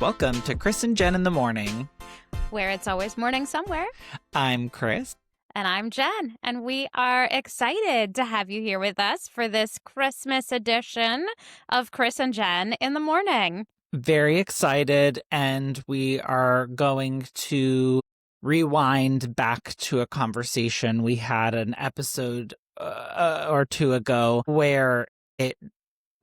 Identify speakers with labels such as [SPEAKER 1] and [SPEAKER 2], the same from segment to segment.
[SPEAKER 1] Welcome to Chris and Jen in the Morning.
[SPEAKER 2] Where it's always morning somewhere.
[SPEAKER 1] I'm Chris.
[SPEAKER 2] And I'm Jen. And we are excited to have you here with us for this Christmas edition of Chris and Jen in the Morning.
[SPEAKER 1] Very excited, and we are going to rewind back to a conversation we had an episode or two ago where it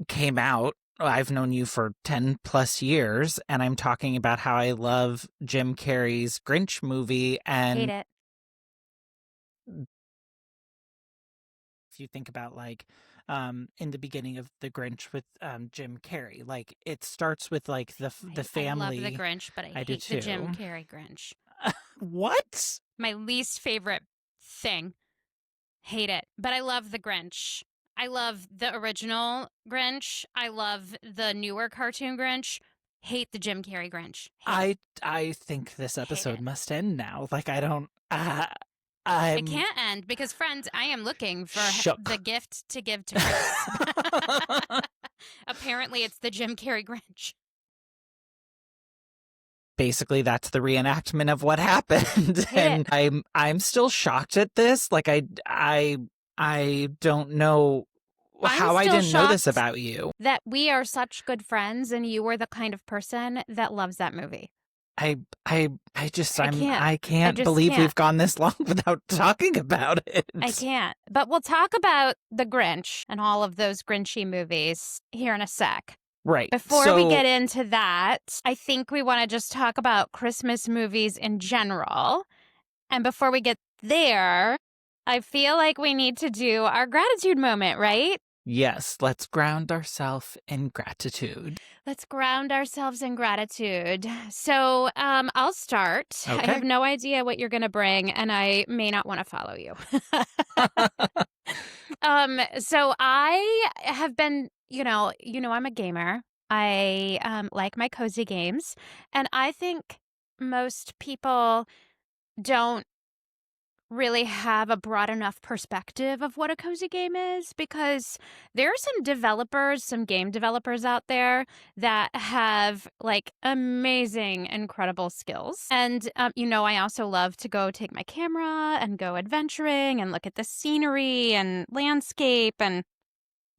[SPEAKER 1] came out. I've known you for 10 plus years, and I'm talking about how I love Jim Carrey's Grinch movie. And
[SPEAKER 2] Hate it.
[SPEAKER 1] if you think about in the beginning of the Grinch with Jim Carrey, like it starts with like the family.
[SPEAKER 2] I love the Grinch, but I hate the Jim Carrey Grinch.
[SPEAKER 1] What?
[SPEAKER 2] My least favorite thing. Hate it. But I love the Grinch. I love the original Grinch. I love the newer cartoon Grinch. Hate the Jim Carrey Grinch.
[SPEAKER 1] I think this episode must end now. Like I don't.
[SPEAKER 2] It can't end because, friends, I am looking for the gift to give to Chris. Apparently, it's the Jim Carrey Grinch.
[SPEAKER 1] Basically, that's the reenactment of what happened, and I'm still shocked at this. Like I don't know how I didn't know this about you.
[SPEAKER 2] That we are such good friends, and you were the kind of person that loves that movie.
[SPEAKER 1] I can't believe we've gone this long without talking about it.
[SPEAKER 2] I can't. But we'll talk about the Grinch and all of those Grinchy movies here in a sec.
[SPEAKER 1] Right.
[SPEAKER 2] Before we get into that, I think we want to just talk about Christmas movies in general. And before we get there, I feel like we need to do our gratitude moment, right?
[SPEAKER 1] Yes, let's ground ourselves in gratitude.
[SPEAKER 2] Let's ground ourselves in gratitude. So I'll start.
[SPEAKER 1] Okay.
[SPEAKER 2] I have no idea what you're going to bring, and I may not want to follow you. So I have been, I'm a gamer. I like my cozy games. And I think most people don't really have a broad enough perspective of what a cozy game is, because there are some game developers out there that have like amazing, incredible skills. And, I also love to go take my camera and go adventuring and look at the scenery and landscape. And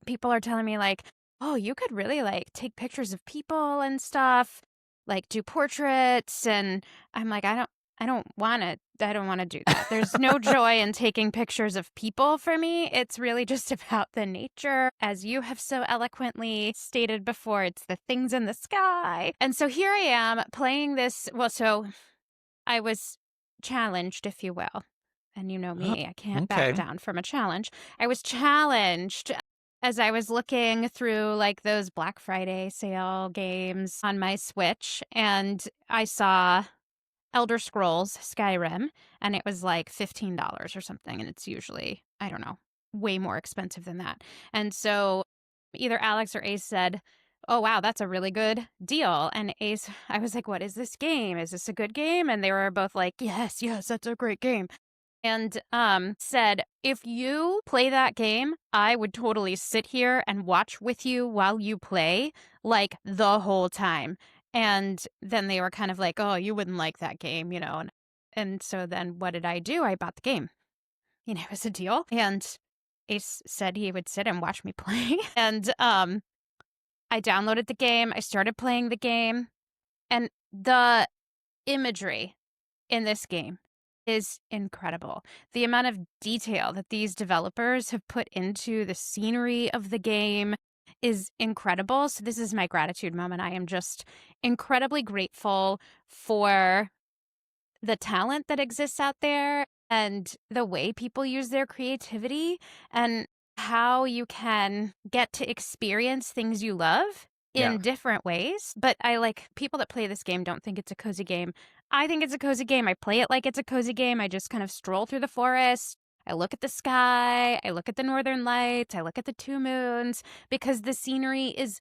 [SPEAKER 2] people are telling me like, oh, you could really like take pictures of people and stuff, like do portraits. And I'm like, I don't want to do that. There's no joy in taking pictures of people for me. It's really just about the nature. As you have so eloquently stated before, it's the things in the sky. And so here I am playing this. Well, so I was challenged, if you will. And you know me, I can't back down from a challenge. I was challenged as I was looking through like those Black Friday sale games on my Switch, and I saw Elder Scrolls Skyrim, and it was like $15 or something, and it's usually, I don't know, way more expensive than that. And so either Alex or Ace said, oh, wow, that's a really good deal. And Ace, I was like, what is this game? Is this a good game? And they were both like, yes, that's a great game. And said, if you play that game, I would totally sit here and watch with you while you play, like the whole time. And then they were kind of like, oh, you wouldn't like that game, And so then what did I do? I bought the game. It was a deal. And Ace said he would sit and watch me play. And I downloaded the game. I started playing the game. And the imagery in this game is incredible. The amount of detail that these developers have put into the scenery of the game is incredible. So this is my gratitude moment. I am just incredibly grateful for the talent that exists out there and the way people use their creativity and how you can get to experience things you love in different ways. But I like people that play this game don't think it's a cozy game. I think it's a cozy game. I play it like it's a cozy game. I just kind of stroll through the forest. I look at the sky, I look at the northern lights, I look at the two moons, because the scenery is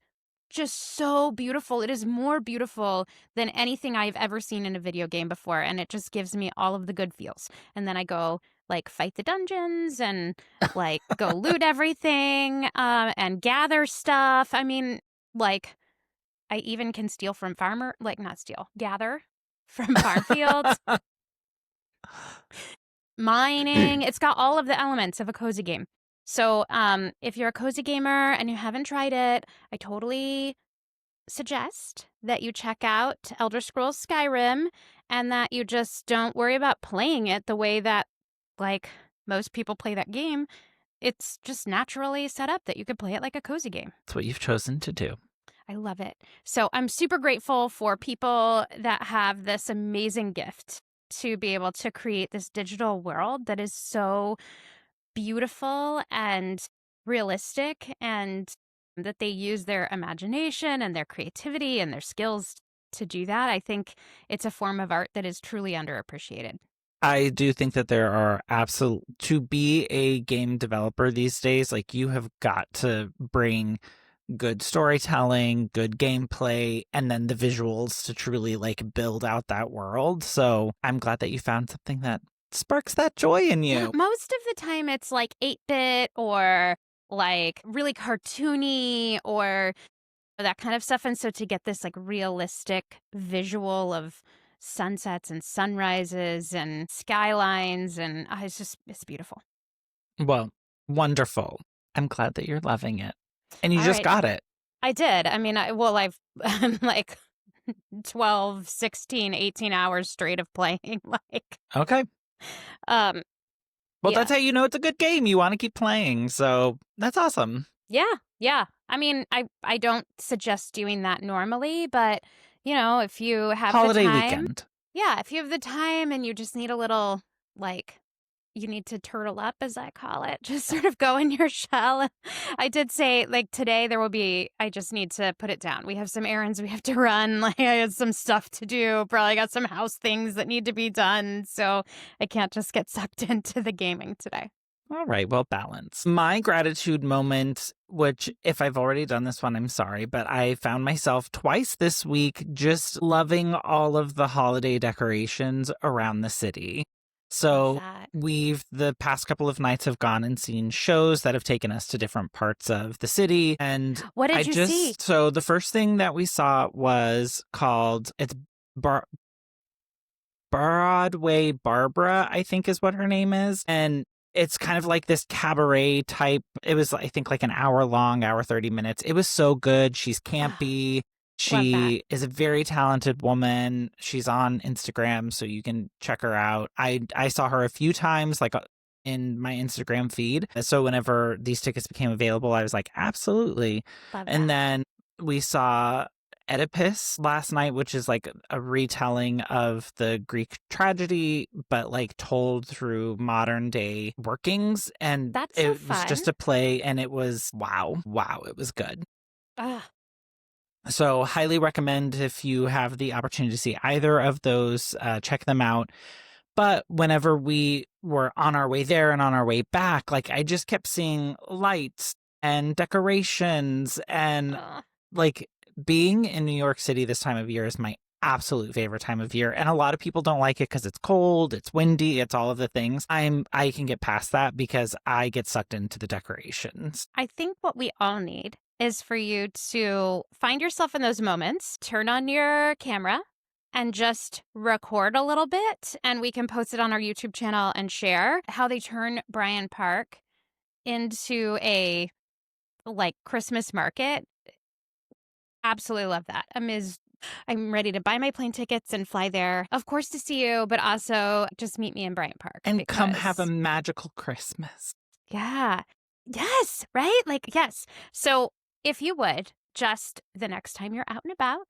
[SPEAKER 2] just so beautiful. It is more beautiful than anything I've ever seen in a video game before, and it just gives me all of the good feels. And then I go like fight the dungeons and like go loot everything and gather stuff. I mean, like I even can steal from not steal, gather from farm fields, mining. It's got all of the elements of a cozy game. So, if you're a cozy gamer and you haven't tried it, I totally suggest that you check out Elder Scrolls Skyrim and that you just don't worry about playing it the way that, like, most people play that game. It's just naturally set up that you could play it like a cozy game.
[SPEAKER 1] That's what you've chosen to do.
[SPEAKER 2] I love it. So I'm super grateful for people that have this amazing gift to be able to create this digital world that is so beautiful and realistic, and that they use their imagination and their creativity and their skills to do that. I think it's a form of art that is truly underappreciated.
[SPEAKER 1] I do think that there are to be a game developer these days, like you have got to bring good storytelling, good gameplay, and then the visuals to truly like build out that world. So I'm glad that you found something that sparks that joy in you.
[SPEAKER 2] Yeah, most of the time it's like 8-bit or like really cartoony or that kind of stuff. And so to get this like realistic visual of sunsets and sunrises and skylines, and it's beautiful.
[SPEAKER 1] Well, wonderful. I'm glad that you're loving it. And you
[SPEAKER 2] All
[SPEAKER 1] just
[SPEAKER 2] right.
[SPEAKER 1] got it.
[SPEAKER 2] I did. I mean, I'm like 12, 16, 18 hours straight of playing. Like,
[SPEAKER 1] Okay.
[SPEAKER 2] um,
[SPEAKER 1] Well,
[SPEAKER 2] yeah.
[SPEAKER 1] that's how you know it's a good game. You want to keep playing. So that's awesome.
[SPEAKER 2] Yeah. I mean, I don't suggest doing that normally, but if you have
[SPEAKER 1] Holiday
[SPEAKER 2] the time,
[SPEAKER 1] weekend.
[SPEAKER 2] yeah, if you have the time and you just need a little, like, you need to turtle up, as I call it, just sort of go in your shell. I did say, like, today I just need to put it down. We have some errands we have to run. Like, I had some stuff to do. Probably got some house things that need to be done. So I can't just get sucked into the gaming today.
[SPEAKER 1] All right, well, balance. My gratitude moment, which if I've already done this one, I'm sorry, but I found myself twice this week just loving all of the holiday decorations around the city. So the past couple of nights have gone and seen shows that have taken us to different parts of the city. And
[SPEAKER 2] what did you see?
[SPEAKER 1] So the first thing that we saw was Broadway Barbara, I think is what her name is. And it's kind of like this cabaret type. It was, I think, like an hour long, hour 30 minutes. It was so good. She's campy. She is a very talented woman. She's on Instagram, so you can check her out. I saw her a few times, like in my Instagram feed. So whenever these tickets became available, I was like, absolutely. And then we saw Oedipus last night, which is like a retelling of the Greek tragedy, but like told through modern day workings. And it was just a play, and it was wow, it was good. So highly recommend if you have the opportunity to see either of those, check them out. But whenever we were on our way there and on our way back, like I just kept seeing lights and decorations, and like being in New York City this time of year is my absolute favorite time of year. And a lot of people don't like it because it's cold, it's windy, it's all of the things. I can get past that because I get sucked into the decorations.
[SPEAKER 2] I think what we all need is for you to find yourself in those moments, turn on your camera, and just record a little bit, and we can post it on our YouTube channel and share how they turn Bryant Park into a like Christmas market. Absolutely love that. I'm ready to buy my plane tickets and fly there, of course, to see you, but also just meet me in Bryant Park.
[SPEAKER 1] And come have a magical Christmas.
[SPEAKER 2] Yeah. Yes, right? Like, yes. So if you would, just the next time you're out and about,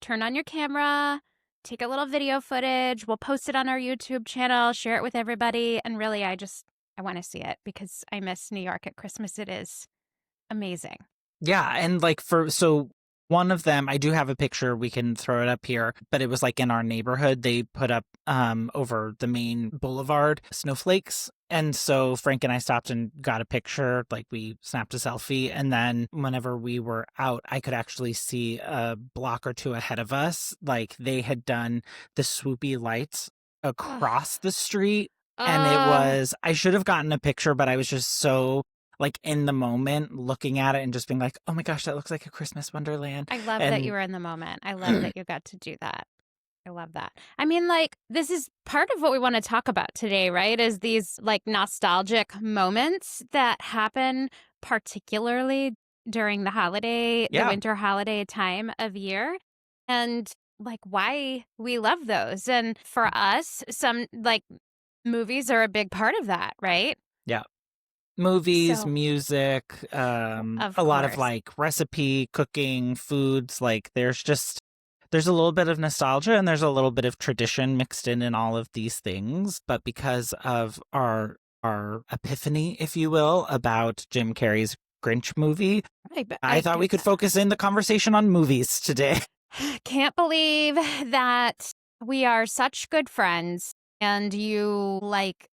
[SPEAKER 2] turn on your camera, take a little video footage. We'll post it on our YouTube channel, share it with everybody. And really, I want to see it because I miss New York at Christmas. It is amazing.
[SPEAKER 1] Yeah. And like one of them, I do have a picture, we can throw it up here, but it was like in our neighborhood. They put up over the main boulevard snowflakes. And so Frank and I stopped and got a picture, like we snapped a selfie. And then whenever we were out, I could actually see a block or two ahead of us. Like they had done the swoopy lights across the street. And I should have gotten a picture, but I was just so like in the moment looking at it and just being like, oh my gosh, that looks like a Christmas wonderland.
[SPEAKER 2] I love that you
[SPEAKER 1] And
[SPEAKER 2] were in the moment. I love that you got to do that. I love that. I mean, like, this is part of what we want to talk about today, right? Is these like nostalgic moments that happen particularly during the
[SPEAKER 1] yeah,
[SPEAKER 2] winter holiday time of year, and like why we love those. And for us, some like movies are a big part of that, right?
[SPEAKER 1] yeah. Movies,
[SPEAKER 2] So,
[SPEAKER 1] music,
[SPEAKER 2] of
[SPEAKER 1] a lot of
[SPEAKER 2] course.
[SPEAKER 1] like recipe, cooking, foods. Like there's a little bit of nostalgia and there's a little bit of tradition mixed in all of these things. But because of our epiphany, if you will, about Jim Carrey's Grinch movie, I thought we could focus in the conversation on movies today.
[SPEAKER 2] Can't believe that we are such good friends and you like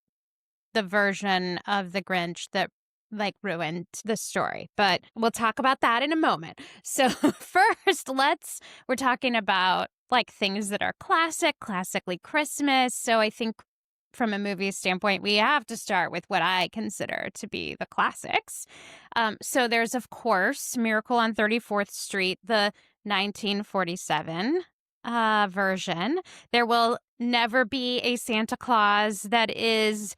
[SPEAKER 2] the version of the Grinch that like ruined the story. But we'll talk about that in a moment. So first, we're talking about like things that are classically Christmas. So I think from a movie standpoint, we have to start with what I consider to be the classics. So there's, of course, Miracle on 34th Street, the 1947 version. There will never be a Santa Claus that is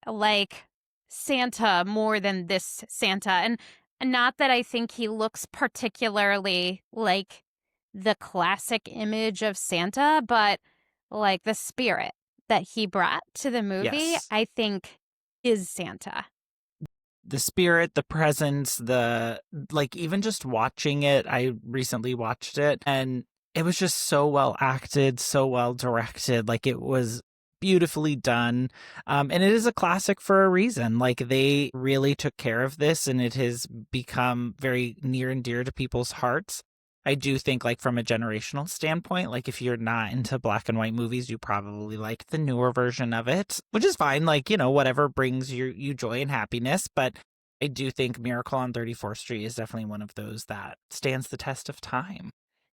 [SPEAKER 2] like Santa more than this Santa. And not that I think he looks particularly like the classic image of Santa, but like the spirit that he brought to the movie,
[SPEAKER 1] Yes.
[SPEAKER 2] I think is Santa.
[SPEAKER 1] The spirit, the presence, the like, even just watching it, I recently watched it and it was just so well acted, so well directed. Like it was beautifully done. And it is a classic for a reason. Like they really took care of this and it has become very near and dear to people's hearts. I do think, like, from a generational standpoint, like, if you're not into black and white movies, you probably like the newer version of it, which is fine. Like, whatever brings you joy and happiness. But I do think Miracle on 34th Street is definitely one of those that stands the test of time.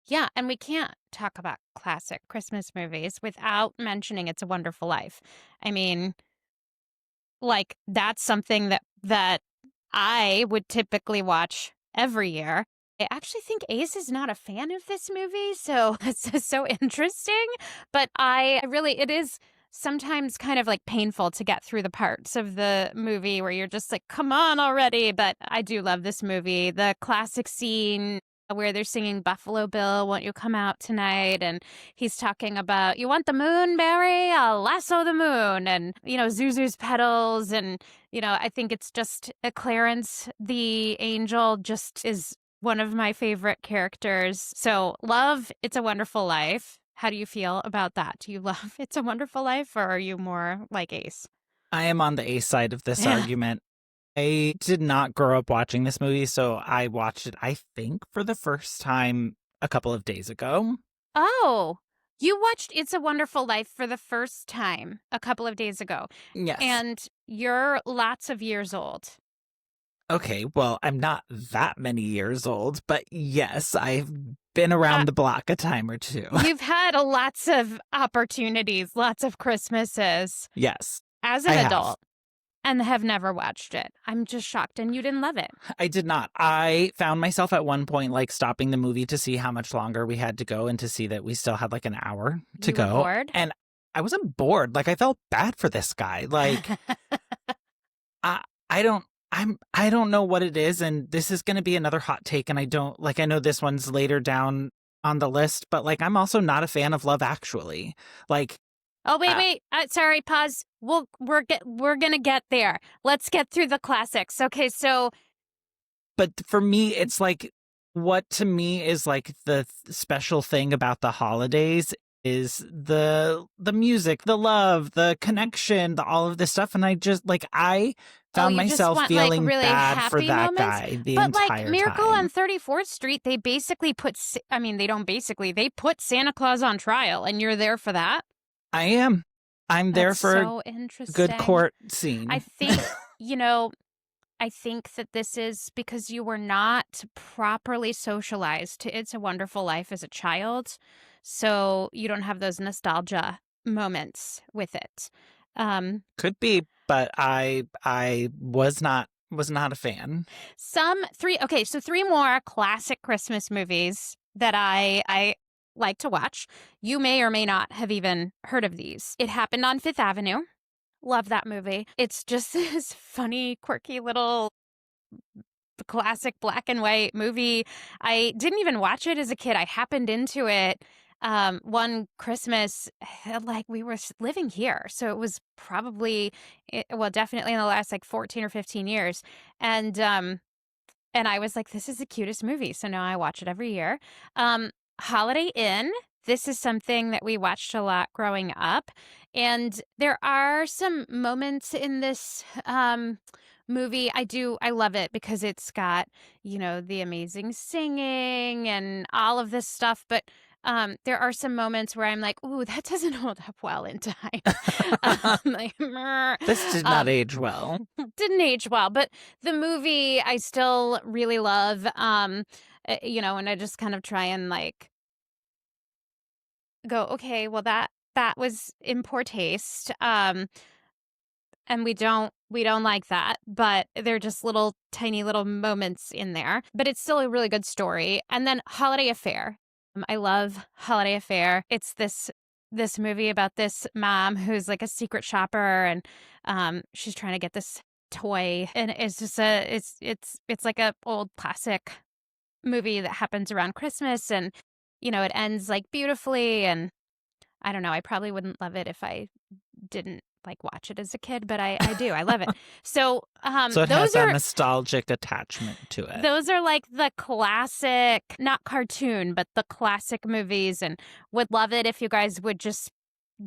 [SPEAKER 2] Yeah, and we can't talk about classic Christmas movies without mentioning It's a Wonderful Life. I mean, like that's something that I would typically watch every year. I actually think Ace is not a fan of this movie, so it's so interesting. But I really, it is sometimes kind of like painful to get through the parts of the movie where you're just like, come on already. But I do love this movie. The classic scene where they're singing Buffalo Bill, won't you come out tonight? And he's talking about, you want the moon, Barry? I'll lasso the moon. And, Zuzu's petals. And, I think it's just Clarence, the angel, just is one of my favorite characters. So love It's a Wonderful Life. How do you feel about that? Do you love It's a Wonderful Life or are you more like Ace?
[SPEAKER 1] I am on the A side of this
[SPEAKER 2] Yeah.
[SPEAKER 1] argument. I did not grow up watching this movie, so I watched it, I think, for the first time a couple of days ago.
[SPEAKER 2] Oh, you watched It's a Wonderful Life for the first time a couple of days ago,
[SPEAKER 1] Yes.
[SPEAKER 2] and you're lots of years old.
[SPEAKER 1] Okay, well, I'm not that many years old, but yes, I've been
[SPEAKER 2] Uh,
[SPEAKER 1] around the block a time or two.
[SPEAKER 2] you've had lots of opportunities, lots of Christmases
[SPEAKER 1] Yes,
[SPEAKER 2] as
[SPEAKER 1] I
[SPEAKER 2] an
[SPEAKER 1] have.
[SPEAKER 2] adult and have never watched it. I'm just shocked, and you didn't love it.
[SPEAKER 1] I did not. I found myself at one point like stopping the movie to see how much longer we had to go and to see that we still had like an hour to
[SPEAKER 2] You were
[SPEAKER 1] go.
[SPEAKER 2] bored?
[SPEAKER 1] And I wasn't bored. Like I felt bad for this guy. Like I I don't I don't know what it is, and this is gonna be another hot take, and I know this one's later down on the list, but like I'm also not a fan of Love Actually. Like
[SPEAKER 2] Oh,
[SPEAKER 1] uh,
[SPEAKER 2] wait. Sorry, pause. We're gonna get there. Let's get through the classics. Okay, so
[SPEAKER 1] but for me it's like what to me is like the special thing about the holidays is the music, the love, the connection, the all of this stuff, and I just like I
[SPEAKER 2] oh,
[SPEAKER 1] found
[SPEAKER 2] you just
[SPEAKER 1] myself
[SPEAKER 2] want like
[SPEAKER 1] feeling
[SPEAKER 2] really
[SPEAKER 1] bad for
[SPEAKER 2] happy
[SPEAKER 1] that
[SPEAKER 2] moments?
[SPEAKER 1] guy the
[SPEAKER 2] But like
[SPEAKER 1] entire
[SPEAKER 2] Miracle on
[SPEAKER 1] time.
[SPEAKER 2] 34th Street, they basically I mean, they don't basically, they put Santa Claus on trial and you're there for that?
[SPEAKER 1] I am. I'm there
[SPEAKER 2] That's
[SPEAKER 1] for a
[SPEAKER 2] so
[SPEAKER 1] good
[SPEAKER 2] interesting.
[SPEAKER 1] court
[SPEAKER 2] I
[SPEAKER 1] scene.
[SPEAKER 2] think, you know, I think that this is because you were not properly socialized to It's a Wonderful Life as a child. So you don't have those nostalgia moments with it. Um,
[SPEAKER 1] Could be, but I was not Was not a fan.
[SPEAKER 2] So three more classic Christmas movies that I like to watch. You may or may not have even heard of these. It Happened on Fifth Avenue. Love that movie. It's just this funny, quirky little classic black and white movie. I didn't even watch it as a kid. I happened into it one Christmas, like we were living here. So it was probably, well, definitely in the last like 14 or 15 years. And I was like, this is the cutest movie. So now I watch it every year. Holiday Inn. This is something that we watched a lot growing up. And there are some moments in this movie. I love it because it's got, the amazing singing and all of this stuff. But there are some moments where I'm like, ooh, that doesn't hold up well in time. Like,
[SPEAKER 1] This did not age well.
[SPEAKER 2] Didn't age well, but the movie I still really love. And I just kind of try and like go, okay, well that was in poor taste. And we don't like that, but they're just little tiny little moments in there. But it's still a really good story. And then Holiday Affair. I love Holiday Affair. It's this movie about this mom who's like a secret shopper, and she's trying to get this toy, and it's just it's like a old classic movie that happens around Christmas, and it ends like beautifully. And I don't know, I probably wouldn't love it if I didn't like watch it as a kid, but I do. I love it. So
[SPEAKER 1] So it has
[SPEAKER 2] those
[SPEAKER 1] that
[SPEAKER 2] are
[SPEAKER 1] nostalgic attachment to it.
[SPEAKER 2] those are like the classic, not cartoon, but the classic movies, and would love it if you guys would just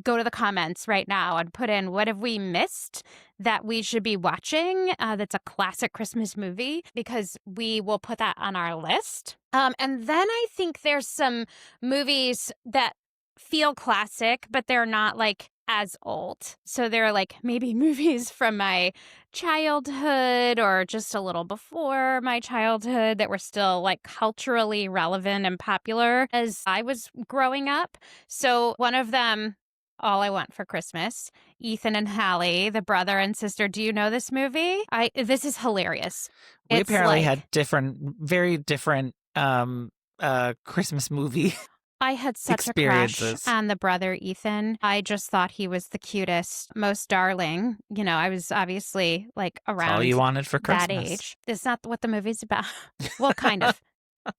[SPEAKER 2] go to the comments right now and put in what have we missed that we should be watching that's a classic Christmas movie, because we will put that on our list. And then I think there's some movies that feel classic, but they're not like as old. So they're like maybe movies from my childhood or just a little before my childhood that were still like culturally relevant and popular as I was growing up. So one of them, All I Want for Christmas, Ethan and Hallie, the brother and sister. Do you know this movie? This is hilarious.
[SPEAKER 1] We
[SPEAKER 2] It's
[SPEAKER 1] apparently
[SPEAKER 2] like,
[SPEAKER 1] had very different Christmas movie
[SPEAKER 2] I had such a crush
[SPEAKER 1] experiences.
[SPEAKER 2] on the brother Ethan. I just thought he was the cutest, most darling. I was obviously like
[SPEAKER 1] That's all
[SPEAKER 2] around
[SPEAKER 1] you wanted for Christmas.
[SPEAKER 2] that age. It's not what the movie's about. Well, kind of.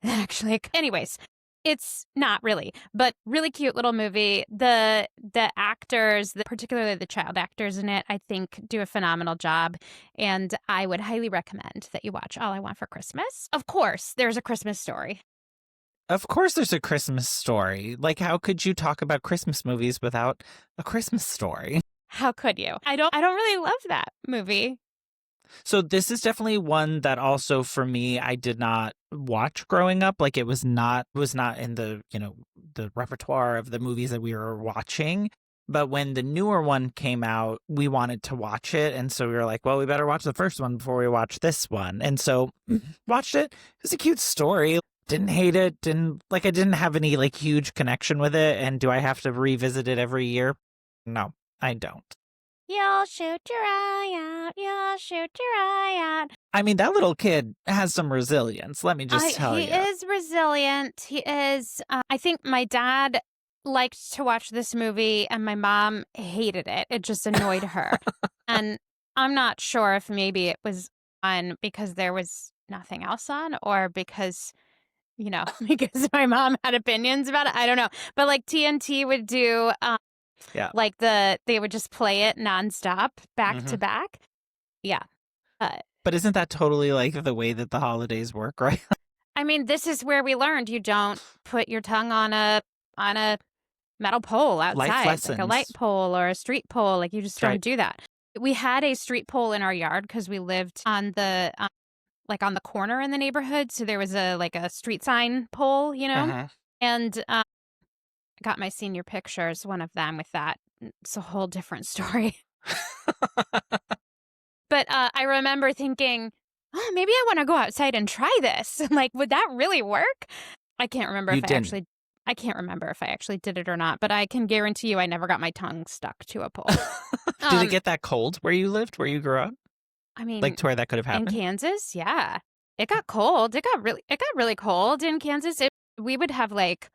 [SPEAKER 2] Actually. Anyways, it's not really, but really cute little movie. The actors, particularly the child actors in it, I think do a phenomenal job. And I would highly recommend that you watch All I Want for Christmas. Of course, there's a Christmas Story.
[SPEAKER 1] Of course there's a Christmas Story. Like, how could you talk about Christmas movies without a Christmas Story?
[SPEAKER 2] How could you? I don't really love that movie.
[SPEAKER 1] So this is definitely one that also for me I did not watch growing up. Like it was not in the, the repertoire of the movies that we were watching. But when the newer one came out, we wanted to watch it. And so we were like, well, we better watch the first one before we watch this one. And so watched it. It was a cute story. Didn't hate it. I didn't have any like huge connection with it. And do I have to revisit it every year? No, I don't.
[SPEAKER 2] You'll shoot your eye out. You'll shoot your eye out.
[SPEAKER 1] I mean, that little kid has some resilience. Let me just tell you.
[SPEAKER 2] He is resilient. He is. I think my dad liked to watch this movie and my mom hated it. It just annoyed her. And I'm not sure if maybe it was on because there was nothing else on or because, because my mom had opinions about it. I don't know. But like TNT would do, like they would just play it nonstop, back to back. Yeah.
[SPEAKER 1] But isn't that totally like the way that the holidays work, right?
[SPEAKER 2] I mean, this is where we learned you don't put your tongue on a metal pole outside, like a light pole or a street pole. Like you just don't do that. We had a street pole in our yard because we lived on the like on the corner in the neighborhood. So there was a street sign pole, and I got my senior pictures, one of them with that. It's a whole different story. But I remember thinking, oh, maybe I want to go outside and try this. Like, would that really work? I can't remember if I actually did it or not, but I can guarantee you I never got my tongue stuck to a pole.
[SPEAKER 1] Did it get that cold where you lived, where you grew up?
[SPEAKER 2] I mean,
[SPEAKER 1] Like to where that could have
[SPEAKER 2] in
[SPEAKER 1] happened?
[SPEAKER 2] Kansas, yeah. It got cold. It got really cold in Kansas. We would have, like,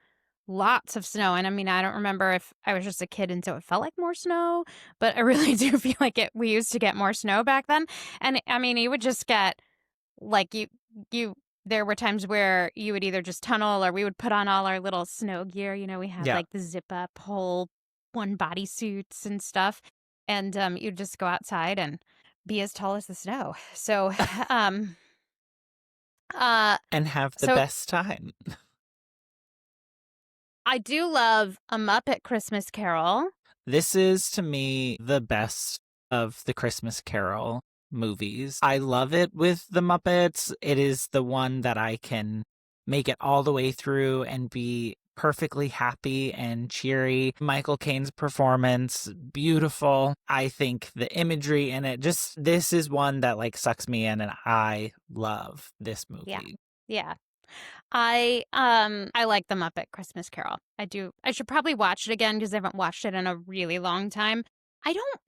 [SPEAKER 2] lots of snow, and I mean, I don't remember if I was just a kid and so it felt like more snow, but I really do feel like we used to get more snow back then, and, I mean, you would just get, like, you there were times where you would either just tunnel or we would put on all our little snow gear, we had,
[SPEAKER 1] Yeah.
[SPEAKER 2] like, the zip-up whole one body suits and stuff, and, you'd just go outside and be as tall as the snow. So, um, uh,
[SPEAKER 1] And have the
[SPEAKER 2] so
[SPEAKER 1] best time.
[SPEAKER 2] I do love A Muppet Christmas Carol.
[SPEAKER 1] This is to me the best of the Christmas Carol movies. I love it with the Muppets. It is the one that I can make it all the way through and be perfectly happy and cheery. Michael Caine's performance, beautiful. I think the imagery in it, just this is one that like sucks me in, and I love this
[SPEAKER 2] Yeah.
[SPEAKER 1] movie.
[SPEAKER 2] Yeah. I like The Muppet Christmas Carol. I do. I should probably watch it again because I haven't watched it in a really long time. I don't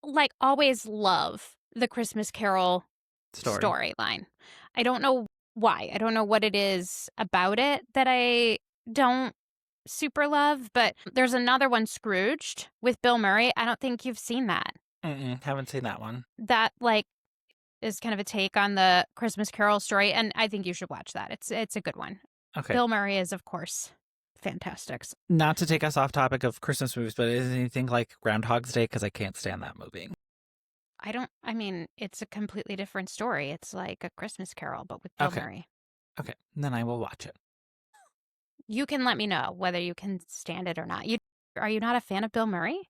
[SPEAKER 2] like always love the Christmas Carol
[SPEAKER 1] Story.
[SPEAKER 2] storyline. I don't know why. I don't know what it is about it that I don't super love, but there's another one, Scrooged, with Bill Murray. I don't think you've seen that.
[SPEAKER 1] Haven't seen that one.
[SPEAKER 2] That like is kind of a take on the Christmas Carol story, and I think you should watch that. It's a good one.
[SPEAKER 1] Okay.
[SPEAKER 2] Bill Murray is, of course, fantastic.
[SPEAKER 1] Not to take us off topic of Christmas movies, but is anything like Groundhog's Day? Because I can't stand that movie.
[SPEAKER 2] I mean, it's a completely different story. It's like A Christmas Carol, but with Bill
[SPEAKER 1] Okay.
[SPEAKER 2] Murray.
[SPEAKER 1] Okay. Then I will watch it.
[SPEAKER 2] You can let me know whether you can stand it or not. Are you not a fan of Bill Murray?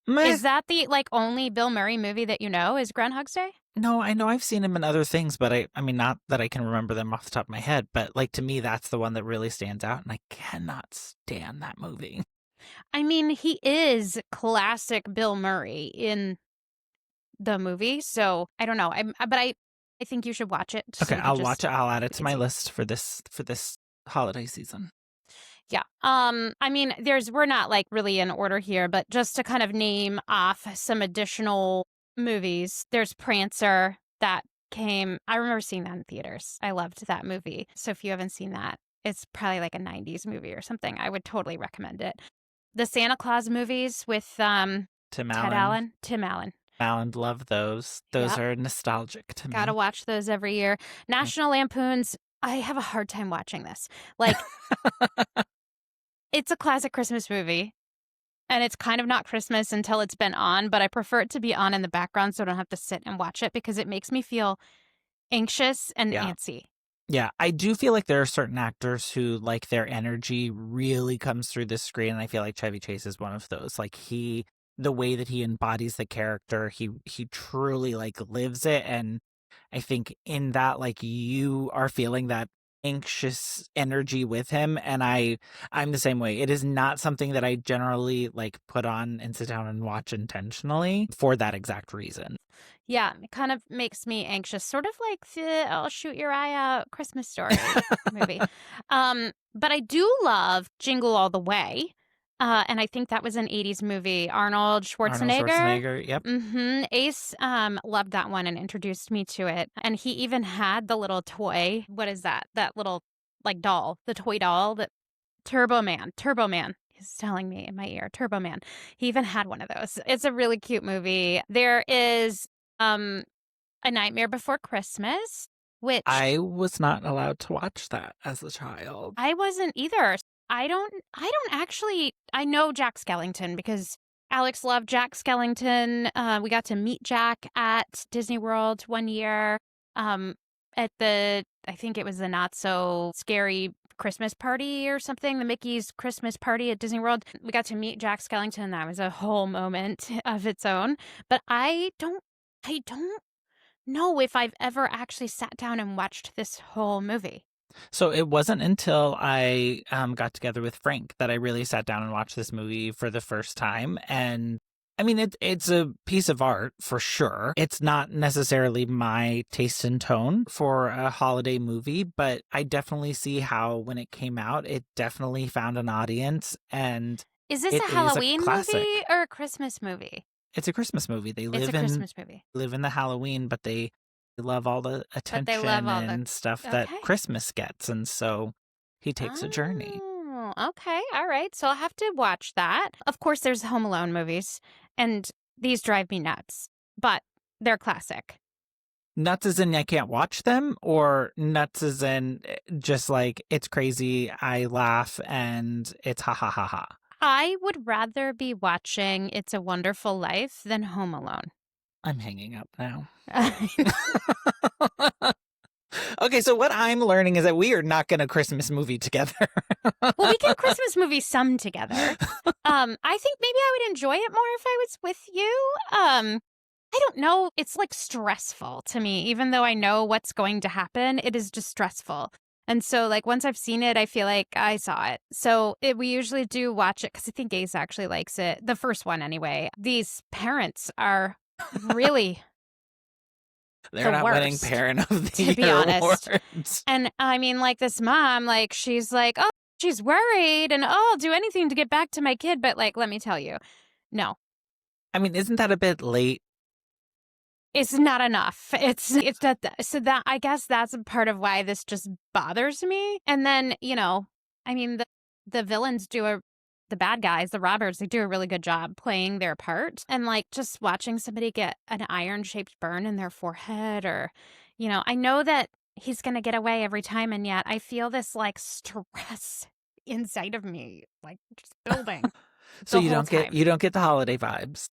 [SPEAKER 1] Meh.
[SPEAKER 2] Is that the like only Bill Murray movie that you know is Groundhog's Day?
[SPEAKER 1] No, I know I've seen him in other things, but I mean, not that I can remember them off the top of my head, but like to me, that's the one that really stands out, and I cannot stand that movie.
[SPEAKER 2] I mean, he is classic Bill Murray in the movie, so I don't know. I think you should watch it. So
[SPEAKER 1] Okay,
[SPEAKER 2] you can
[SPEAKER 1] I'll
[SPEAKER 2] just
[SPEAKER 1] watch it. I'll add it to my
[SPEAKER 2] see.
[SPEAKER 1] list for this holiday season.
[SPEAKER 2] Yeah. I mean, we're not like really in order here, but just to kind of name off some additional movies. There's Prancer that came. I remember seeing that in theaters. I loved that movie. So if you haven't seen that, it's probably like a 90s movie or something. I would totally recommend it. The Santa Claus movies with
[SPEAKER 1] Tim
[SPEAKER 2] Ted
[SPEAKER 1] Allen.
[SPEAKER 2] Allen. Tim Allen.
[SPEAKER 1] Allen, love those. Those
[SPEAKER 2] Yep.
[SPEAKER 1] are nostalgic to
[SPEAKER 2] Gotta
[SPEAKER 1] me.
[SPEAKER 2] watch those every year. National Lampoon's. I have a hard time watching this. Like, it's a classic Christmas movie. And it's kind of not Christmas until it's been on, but I prefer it to be on in the background so I don't have to sit and watch it because it makes me feel anxious and
[SPEAKER 1] Yeah.
[SPEAKER 2] antsy.
[SPEAKER 1] Yeah, I do feel like there are certain actors who like their energy really comes through the screen, and I feel like Chevy Chase is one of those. Like the way that he embodies the character, he truly like lives it, and I think in that like you are feeling that anxious energy with him, and I'm the same way. It is not something that I generally like put on and sit down and watch intentionally for that exact reason.
[SPEAKER 2] Yeah, it kind of makes me anxious, sort of like the I'll shoot your eye out Christmas Story movie. But I do love Jingle All the Way. And I think that was an 80s movie. Arnold
[SPEAKER 1] Arnold
[SPEAKER 2] Schwarzenegger.
[SPEAKER 1] Schwarzenegger, yep.
[SPEAKER 2] Ace loved that one and introduced me to it. And he even had the little toy. What is that? That little like doll, the toy doll that Turbo Man. Turbo Man. He's telling me in my ear, Turbo Man. He even had one of those. It's a really cute movie. There is um A Nightmare Before Christmas, which
[SPEAKER 1] I was not allowed to watch that as a child.
[SPEAKER 2] I wasn't either. I don't actually I know Jack Skellington because Alex loved Jack Skellington. We got to meet Jack at Disney World one year. At the I think it was the not so scary Christmas party or something, the Mickey's Christmas party at Disney World. We got to meet Jack Skellington. That was a whole moment of its own. But I don't know if I've ever actually sat down and watched this whole movie.
[SPEAKER 1] So it wasn't until I got together with Frank that I really sat down and watched this movie for the first time. And I mean, it's a piece of art for sure. It's not necessarily my taste and tone for a holiday movie, but I definitely see how when it came out, it definitely found an audience. And
[SPEAKER 2] Is this
[SPEAKER 1] it
[SPEAKER 2] a
[SPEAKER 1] is a
[SPEAKER 2] Halloween
[SPEAKER 1] classic.
[SPEAKER 2] movie or a Christmas movie?
[SPEAKER 1] It's a Christmas movie. They
[SPEAKER 2] It's a Christmas movie.
[SPEAKER 1] live in the Halloween, but they love all the
[SPEAKER 2] But they love
[SPEAKER 1] attention
[SPEAKER 2] all the
[SPEAKER 1] and stuff that
[SPEAKER 2] okay.
[SPEAKER 1] Christmas gets, and so he takes a journey.
[SPEAKER 2] Oh, okay. All right. So I'll have to watch that. Of course, there's Home Alone movies, and these drive me nuts, but they're classic.
[SPEAKER 1] Nuts as in I can't watch them, or nuts as in just like it's crazy, I laugh, and it's ha ha ha ha.
[SPEAKER 2] I would rather be watching It's a Wonderful Life than Home Alone.
[SPEAKER 1] I'm hanging up now. Okay, so what I'm learning is that we are not going to Christmas movie together.
[SPEAKER 2] Well, we can Christmas movie some together. I think maybe I would enjoy it more if I was with you. I don't know. It's like stressful to me, even though I know what's going to happen. It is just stressful. And so, like, once I've seen it, I feel like I saw it. So we usually do watch it because I think Ace actually likes it. The first one, anyway. These parents are really
[SPEAKER 1] They're not winning
[SPEAKER 2] worst,
[SPEAKER 1] Parent of the
[SPEAKER 2] to be
[SPEAKER 1] Year
[SPEAKER 2] honest.
[SPEAKER 1] awards.
[SPEAKER 2] And I mean, like, this mom, like, she's like, oh, she's worried, and oh, I'll do anything to get back to my kid. But, like, let me tell you, no.
[SPEAKER 1] I mean, isn't that a bit late?
[SPEAKER 2] It's not enough. It's that. So that, I guess that's a part of why this just bothers me. And then, I mean, the villains the bad guys, the robbers, they do a really good job playing their part. And like just watching somebody get an iron-shaped burn in their forehead, or, I know that he's going to get away every time. And yet I feel this like stress inside of me, like just building.
[SPEAKER 1] So you don't get the holiday vibes.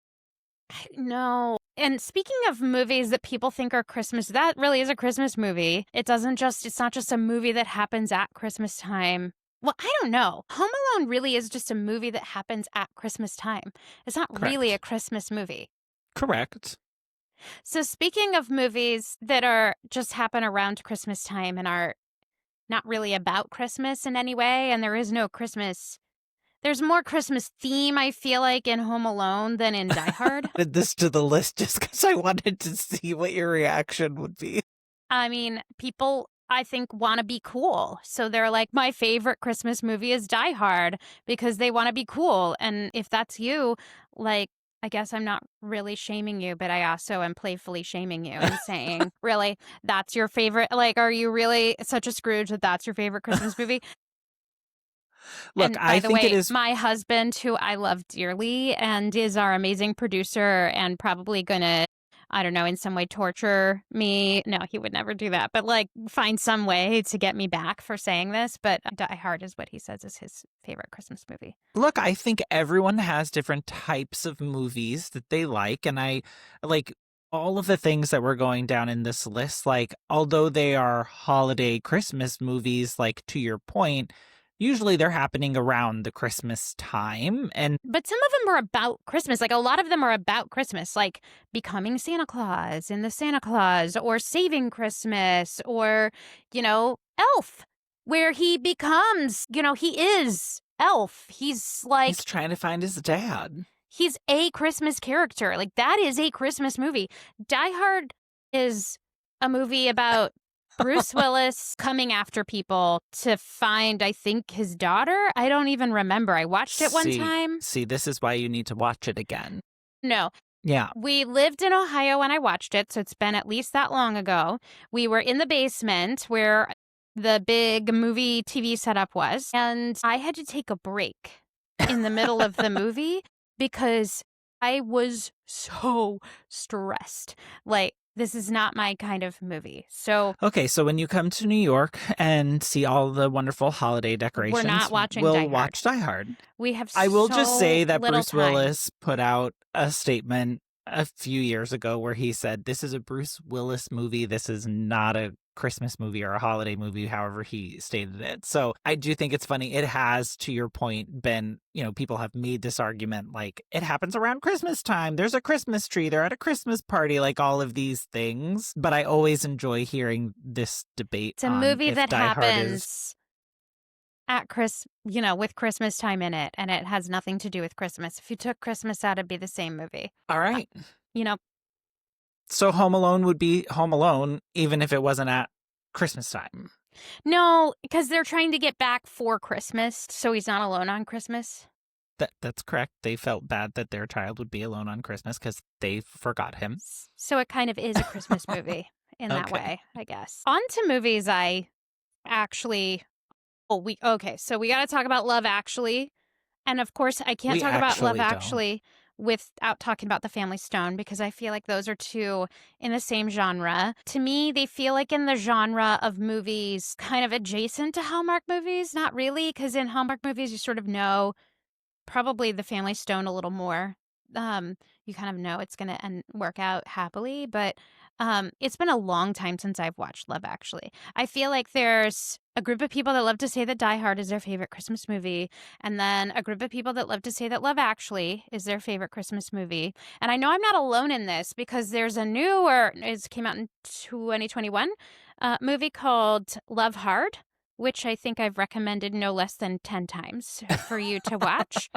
[SPEAKER 2] No. And speaking of movies that people think are Christmas, that really is a Christmas movie. It's not just a movie that happens at Christmas time. Well, I don't know. Home Alone really is just a movie that happens at Christmas time. It's not really a Christmas movie.
[SPEAKER 1] Correct.
[SPEAKER 2] So speaking of movies that are just happen around Christmas time and are not really about Christmas in any way, and there is no Christmas. There's more Christmas theme, I feel like, in Home Alone than in Die Hard.
[SPEAKER 1] I added this to the list just because I wanted to see what your reaction would be.
[SPEAKER 2] I mean, people, I think, want to be cool. So they're like, my favorite Christmas movie is Die Hard because they want to be cool. And if that's you, like, I guess I'm not really shaming you, but I also am playfully shaming you and saying, really, that's your favorite? Like, are you really such a Scrooge that that's your favorite Christmas movie?
[SPEAKER 1] Look,
[SPEAKER 2] and
[SPEAKER 1] I think it is
[SPEAKER 2] my husband, who I love dearly and is our amazing producer and probably gonna, I don't know, in some way torture me. No, he would never do that, but like find some way to get me back for saying this. But Die Hard is what he says is his favorite Christmas movie.
[SPEAKER 1] Look, I think everyone has different types of movies that they like, and I like all of the things that we're going down in this list. Like, although they are holiday Christmas movies, like to your point, usually they're happening around the Christmas time.
[SPEAKER 2] But some of them are about Christmas. Like a lot of them are about Christmas, like becoming Santa Claus in the Santa Claus, or saving Christmas, or, Elf, where he becomes, he is Elf. He's
[SPEAKER 1] trying to find his dad.
[SPEAKER 2] He's a Christmas character. Like that is a Christmas movie. Die Hard is a movie about Bruce Willis coming after people to find, I think, his daughter. I don't even remember. I watched it one time.
[SPEAKER 1] See, this is why you need to watch it again.
[SPEAKER 2] No.
[SPEAKER 1] Yeah.
[SPEAKER 2] We lived in Ohio when I watched it, so it's been at least that long ago. We were in the basement where the big movie TV setup was, and I had to take a break in the middle of the movie because I was so stressed. Like, this is not my kind of movie. So
[SPEAKER 1] okay, so when you come to New York and see all the wonderful holiday decorations,
[SPEAKER 2] we're not watching
[SPEAKER 1] we'll
[SPEAKER 2] Die Hard.
[SPEAKER 1] Watch Die Hard.
[SPEAKER 2] We have.
[SPEAKER 1] I will just say that Bruce
[SPEAKER 2] time.
[SPEAKER 1] Willis put out a statement a few years ago where he said, "This is a Bruce Willis movie. This is not a Christmas movie or a holiday movie," however he stated it. So I do think it's funny. It has, to your point, been, people have made this argument like it happens around Christmas time. There's a Christmas tree. They're at a Christmas party, like all of these things. But I always enjoy hearing this debate.
[SPEAKER 2] It's a movie that happens at with Christmas time in it, and it has nothing to do with Christmas. If you took Christmas out, it'd be the same movie.
[SPEAKER 1] All right. So Home Alone would be Home Alone, even if it wasn't at Christmas time.
[SPEAKER 2] No, because they're trying to get back for Christmas, so he's not alone on Christmas.
[SPEAKER 1] That's correct. They felt bad that their child would be alone on Christmas because they forgot him.
[SPEAKER 2] So it kind of is a Christmas movie in that
[SPEAKER 1] Okay.
[SPEAKER 2] way, I guess. On to movies I actually. So we got to talk about Love Actually. And of course, I can't
[SPEAKER 1] We
[SPEAKER 2] talk about Love
[SPEAKER 1] actually don't.
[SPEAKER 2] Actually without talking about The Family Stone because I feel like those are two in the same genre. To me, they feel like in the genre of movies kind of adjacent to Hallmark movies. Not really, because in Hallmark movies, you sort of know probably The Family Stone a little more. You kind of know it's going to work out happily, but it's been a long time since I've watched Love Actually. I feel like there's a group of people that love to say that Die Hard is their favorite Christmas movie, and then a group of people that love to say that Love Actually is their favorite Christmas movie. And I know I'm not alone in this because there's a it came out in 2021, movie called Love Hard, which I think I've recommended no less than 10 times for you to watch.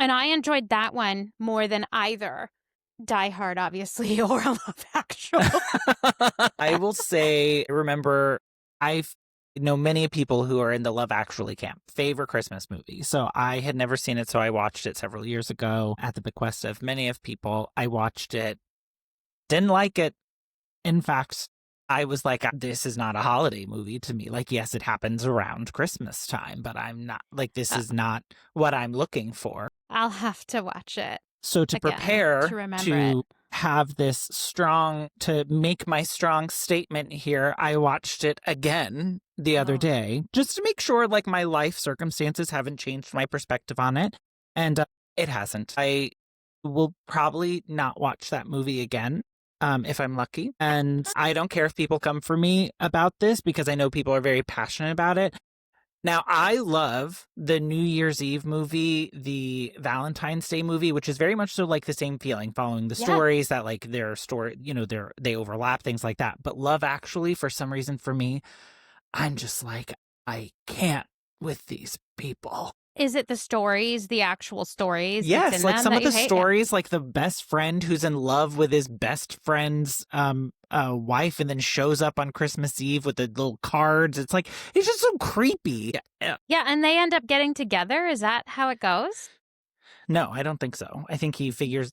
[SPEAKER 2] And I enjoyed that one more than either Die Hard, obviously, or Love Actually.
[SPEAKER 1] I will say, remember, I know many people who are in the Love Actually camp, favorite Christmas movie. So I had never seen it, so I watched it several years ago at the bequest of many of people. I watched it, didn't like it. In fact, I was like, this is not a holiday movie to me. Like, yes, it happens around Christmas time, but I'm not, like, this is not what I'm looking for.
[SPEAKER 2] I'll have to watch it.
[SPEAKER 1] So to
[SPEAKER 2] again,
[SPEAKER 1] prepare
[SPEAKER 2] to remember
[SPEAKER 1] to
[SPEAKER 2] it.
[SPEAKER 1] have this to make my strong statement here, I watched it again the other day just to make sure like my life circumstances haven't changed my perspective on it. And it hasn't. I will probably not watch that movie again. If I'm lucky. And I don't care if people come for me about this because I know people are very passionate about it. Now, I love the New Year's Eve movie, the Valentine's Day movie, which is very much so like the same feeling, following the stories that like their story, they overlap, things like that. But Love Actually, for some reason for me, I'm just like, I can't with these people.
[SPEAKER 2] Is it the stories, the actual stories?
[SPEAKER 1] Yes, like some of the
[SPEAKER 2] hate?
[SPEAKER 1] stories, like the best friend who's in love with his best friend's wife and then shows up on Christmas Eve with the little cards. It's like, it's just so creepy.
[SPEAKER 2] Yeah, and they end up getting together? Is that how it goes?
[SPEAKER 1] No, I don't think so. I think he figures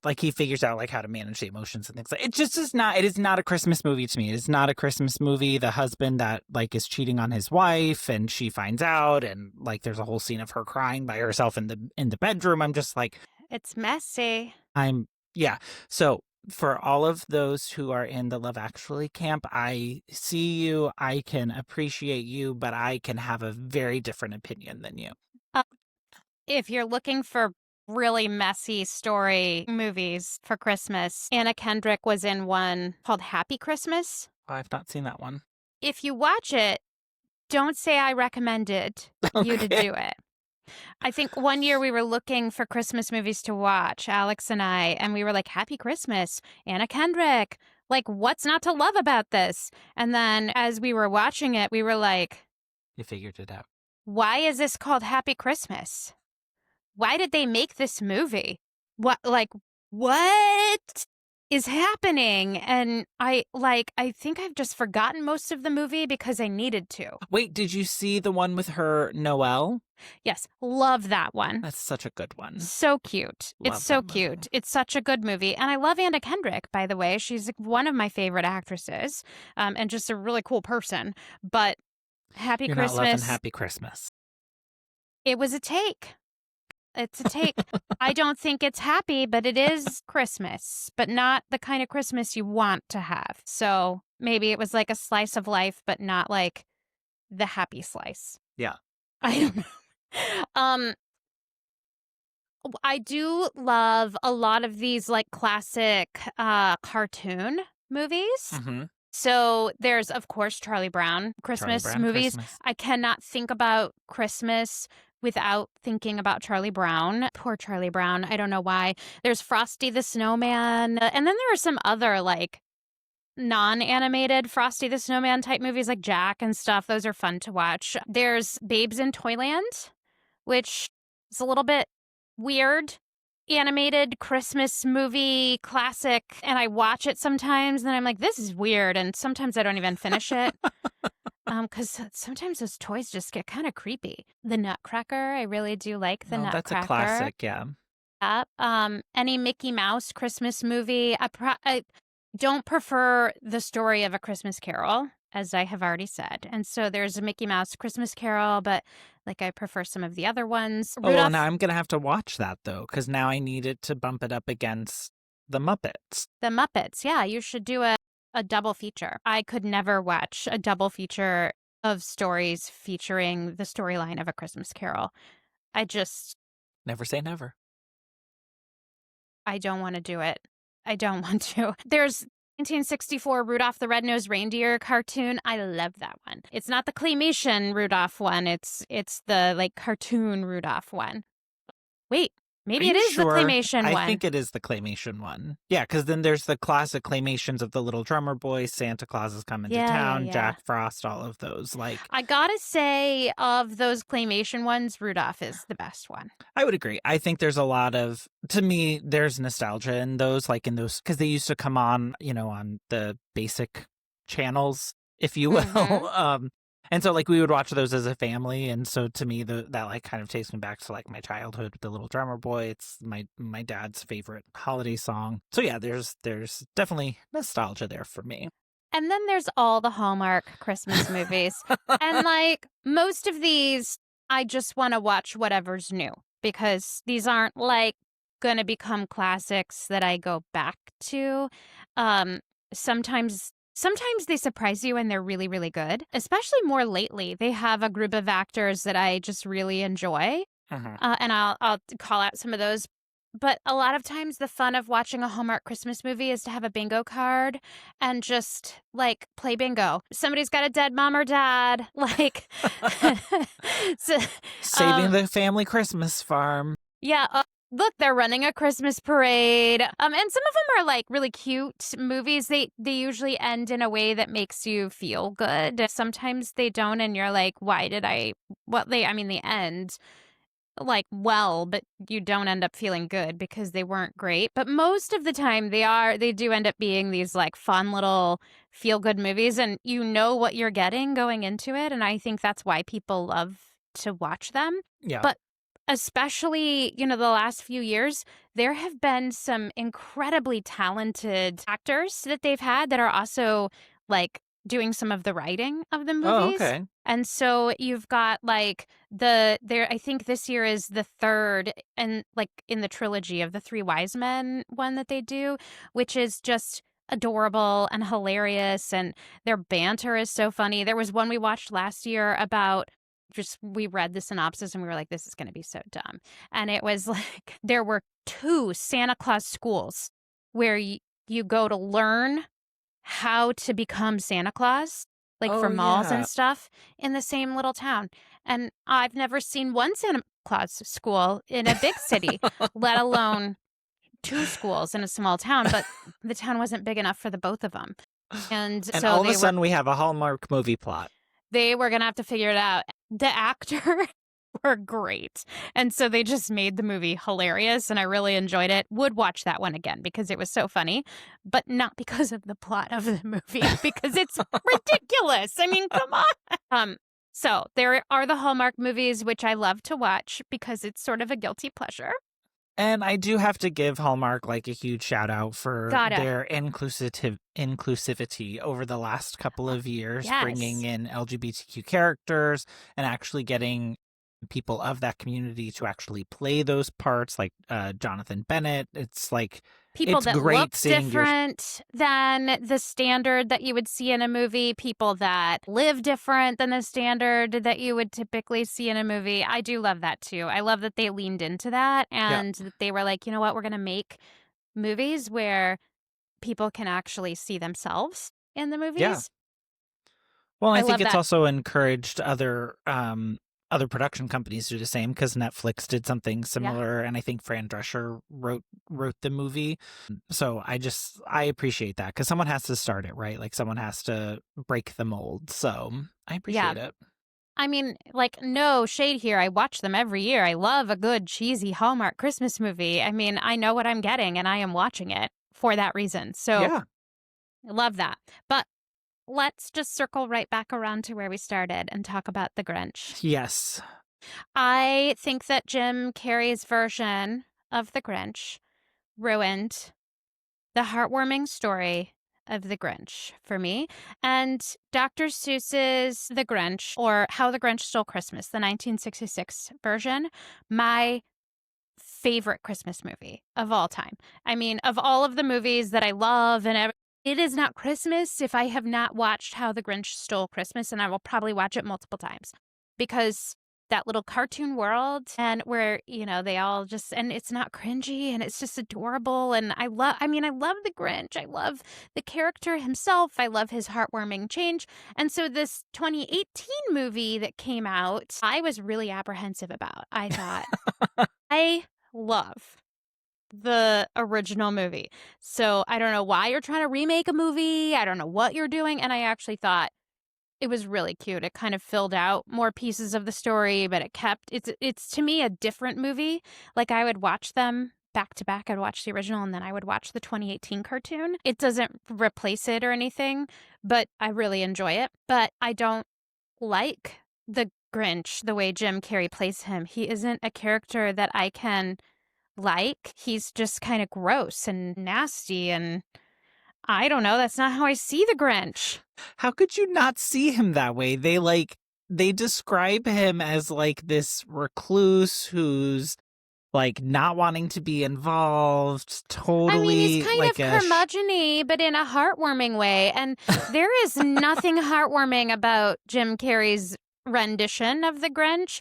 [SPEAKER 1] out like how to manage the emotions and things like it. Just is not. It is not a Christmas movie to me. It is not a Christmas movie. The husband that like is cheating on his wife and she finds out and like there's a whole scene of her crying by herself in the bedroom. I'm just like,
[SPEAKER 2] it's messy.
[SPEAKER 1] So for all of those who are in the Love Actually camp, I see you. I can appreciate you, but I can have a very different opinion than you.
[SPEAKER 2] If you're looking for really messy story movies for Christmas, Anna Kendrick was in one called Happy Christmas.
[SPEAKER 1] I've not seen that one.
[SPEAKER 2] If you watch it, don't say I recommended you to do it. I think one year we were looking for Christmas movies to watch, Alex and I, and we were like, Happy Christmas, Anna Kendrick. Like, what's not to love about this? And then as we were watching it, we were like,
[SPEAKER 1] you figured it out.
[SPEAKER 2] Why is this called Happy Christmas? Why did they make this movie? What is happening? And I think I've just forgotten most of the movie because I needed to.
[SPEAKER 1] Wait, did you see the one with her, Noelle?
[SPEAKER 2] Yes, love that one.
[SPEAKER 1] That's such a good one.
[SPEAKER 2] So cute. It's so cute. It's such a good movie. And I love Anna Kendrick, by the way. She's one of my favorite actresses and just a really cool person. But Happy Christmas.
[SPEAKER 1] You're not loving Happy Christmas.
[SPEAKER 2] It was a take. It's a take. I don't think it's happy, but it is Christmas, but not the kind of Christmas you want to have. So maybe it was like a slice of life, but not like the happy slice.
[SPEAKER 1] Yeah.
[SPEAKER 2] I don't know. I do love a lot of these like classic cartoon movies.
[SPEAKER 1] Mm-hmm.
[SPEAKER 2] So there's, of course, Charlie Brown Christmas movies.
[SPEAKER 1] Christmas.
[SPEAKER 2] I cannot think about Christmas without thinking about Charlie Brown. Poor Charlie Brown. I don't know why. There's Frosty the Snowman. And then there are some other like non-animated Frosty the Snowman type movies like Jack and stuff. Those are fun to watch. There's Babes in Toyland, which is a little bit weird animated Christmas movie classic, and I watch it sometimes, and then I'm like, this is weird, and sometimes I don't even finish it. Because sometimes those toys just get kind of creepy. The Nutcracker, I really do like the
[SPEAKER 1] Oh, that's a
[SPEAKER 2] Nutcracker.
[SPEAKER 1] classic, yeah.
[SPEAKER 2] Yep. Any Mickey Mouse Christmas movie. I don't prefer the story of A Christmas Carol, as I have already said. And so there's a Mickey Mouse Christmas Carol, but like I prefer some of the other ones.
[SPEAKER 1] Oh, well, now
[SPEAKER 2] Rudolph
[SPEAKER 1] I'm going to have to watch that, though, because now I need it to bump it up against the Muppets.
[SPEAKER 2] the Muppets. Yeah, you should do a double feature. I could never watch a double feature of stories featuring the storyline of A Christmas Carol. I just,
[SPEAKER 1] Never say never.
[SPEAKER 2] I don't want to do it. I don't want to. There's 1964 Rudolph the Red-Nosed Reindeer cartoon. I love that one. It's not the claymation Rudolph one. It's the like cartoon Rudolph one. Wait,
[SPEAKER 1] Are
[SPEAKER 2] maybe it
[SPEAKER 1] you
[SPEAKER 2] is the
[SPEAKER 1] sure?
[SPEAKER 2] claymation
[SPEAKER 1] I
[SPEAKER 2] one.
[SPEAKER 1] think it is the claymation one. Yeah, because then there's the classic claymations of the Little Drummer Boy, Santa Claus is coming to town,
[SPEAKER 2] Yeah.
[SPEAKER 1] Jack Frost, all of those. Like,
[SPEAKER 2] I gotta say, of those claymation ones, Rudolph is the best one.
[SPEAKER 1] I would agree. I think there's a lot of, to me, there's nostalgia in those, like in those, because they used to come on, on the basic channels, if you will.
[SPEAKER 2] Mhm.
[SPEAKER 1] And so like we would watch those as a family, and so to me that like kind of takes me back to like my childhood with the Little Drummer Boy. It's my dad's favorite holiday song. So yeah, there's definitely nostalgia there for me.
[SPEAKER 2] And then there's all the Hallmark Christmas movies. And like most of these, I just want to watch whatever's new because these aren't like going to become classics that I go back to. Um, sometimes they surprise you and they're really, really good, especially more lately. They have a group of actors that I just really enjoy.
[SPEAKER 1] Mhm.
[SPEAKER 2] And I'll call out some of those. But a lot of times, the fun of watching a Hallmark Christmas movie is to have a bingo card and just like play bingo. Somebody's got a dead mom or dad, like, so,
[SPEAKER 1] Saving the family Christmas farm.
[SPEAKER 2] yeah. Look, they're running a Christmas parade. And some of them are like really cute movies. They usually end in a way that makes you feel good. Sometimes they don't, and you're like, why did I? What they? I mean, they end like well, but you don't end up feeling good because they weren't great. But most of the time they do end up being these like fun little feel good movies and you know what you're getting going into it. And I think that's why people love to watch them.
[SPEAKER 1] Yeah.
[SPEAKER 2] But especially, the last few years, there have been some incredibly talented actors that they've had that are also like doing some of the writing of the
[SPEAKER 1] Oh,
[SPEAKER 2] movies.
[SPEAKER 1] okay.
[SPEAKER 2] And so you've got like I think this year is the third and like in the trilogy of the Three Wise Men one that they do, which is just adorable and hilarious and their banter is so funny. There was one we watched last year about just we read the synopsis and we were like, this is going to be so dumb. And it was like there were two Santa Claus schools where you go to learn how to become Santa Claus, like for
[SPEAKER 1] Oh,
[SPEAKER 2] malls
[SPEAKER 1] yeah.
[SPEAKER 2] and stuff in the same little town. And I've never seen one Santa Claus school in a big city, let alone two schools in a small town, but the town wasn't big enough for the both of them. And
[SPEAKER 1] And
[SPEAKER 2] so
[SPEAKER 1] all of a sudden we have a Hallmark movie plot.
[SPEAKER 2] they were going to have to figure it out. The actor were great. And so they just made the movie hilarious and I really enjoyed it. Would watch that one again because it was so funny, but not because of the plot of the movie because it's ridiculous. I mean, come on. So there are the Hallmark movies which I love to watch because it's sort of a guilty pleasure.
[SPEAKER 1] And I do have to give Hallmark like a huge shout out for
[SPEAKER 2] Gotta.
[SPEAKER 1] their inclusivity over the last couple of years, bringing
[SPEAKER 2] Yes.
[SPEAKER 1] in LGBTQ characters and actually getting people of that community to actually play those parts, like Jonathan Bennett. It's like
[SPEAKER 2] People
[SPEAKER 1] it's
[SPEAKER 2] that look
[SPEAKER 1] great seeing your
[SPEAKER 2] different than the standard that you would see in a movie, people that live different than the standard that you would typically see in a movie. I do love that too. I love that they leaned into that
[SPEAKER 1] yeah
[SPEAKER 2] and that they were like, you know what, we're going to make movies where people can actually see themselves in the
[SPEAKER 1] yeah.
[SPEAKER 2] movies.
[SPEAKER 1] Well, I
[SPEAKER 2] I
[SPEAKER 1] think
[SPEAKER 2] love
[SPEAKER 1] it's
[SPEAKER 2] that.
[SPEAKER 1] also encouraged other production companies to do the same because Netflix did something
[SPEAKER 2] Yeah.
[SPEAKER 1] similar, and I think Fran Drescher wrote the movie. So I appreciate that because someone has to start it, right? Like someone has to break the mold. So I
[SPEAKER 2] Yeah.
[SPEAKER 1] appreciate it.
[SPEAKER 2] I mean, like, no shade here. I watch them every year. I love a good, cheesy Hallmark Christmas movie. I mean, I know what I'm getting and I am watching it for that reason. So,
[SPEAKER 1] Yeah.
[SPEAKER 2] I love that. But let's just circle right back around to where we started and talk about The Grinch.
[SPEAKER 1] Yes.
[SPEAKER 2] I think that Jim Carrey's version of The Grinch ruined the heartwarming story of The Grinch for me. And Dr. Seuss's The Grinch, or How the Grinch Stole Christmas, the 1966 version, my favorite Christmas movie of all time. I mean, of all of the movies that I love it is not Christmas if I have not watched How the Grinch Stole Christmas, and I will probably watch it multiple times because that little cartoon world and where, they all just, and it's not cringy and it's just adorable. And I love the Grinch. I love the character himself. I love his heartwarming change. And so this 2018 movie that came out, I was really apprehensive about. I thought, I love the original movie. So I don't know why you're trying to remake a movie. I don't know what you're doing. And I actually thought it was really cute. It kind of filled out more pieces of the story, but it's to me a different movie. Like I would watch them back to back. I'd watch the original and then I would watch the 2018 cartoon. It doesn't replace it or anything, but I really enjoy it. But I don't like the Grinch the way Jim Carrey plays him. He isn't a character that I can like. He's just kind of gross and nasty, and I don't know. That's not how I see the Grinch.
[SPEAKER 1] How could you not see him that way? They describe him as like this recluse who's like not wanting to be involved,
[SPEAKER 2] I mean,
[SPEAKER 1] totally
[SPEAKER 2] he's kind
[SPEAKER 1] like
[SPEAKER 2] of curmudgeon-y, but in a heartwarming way. And there is nothing heartwarming about Jim Carrey's rendition of the Grinch,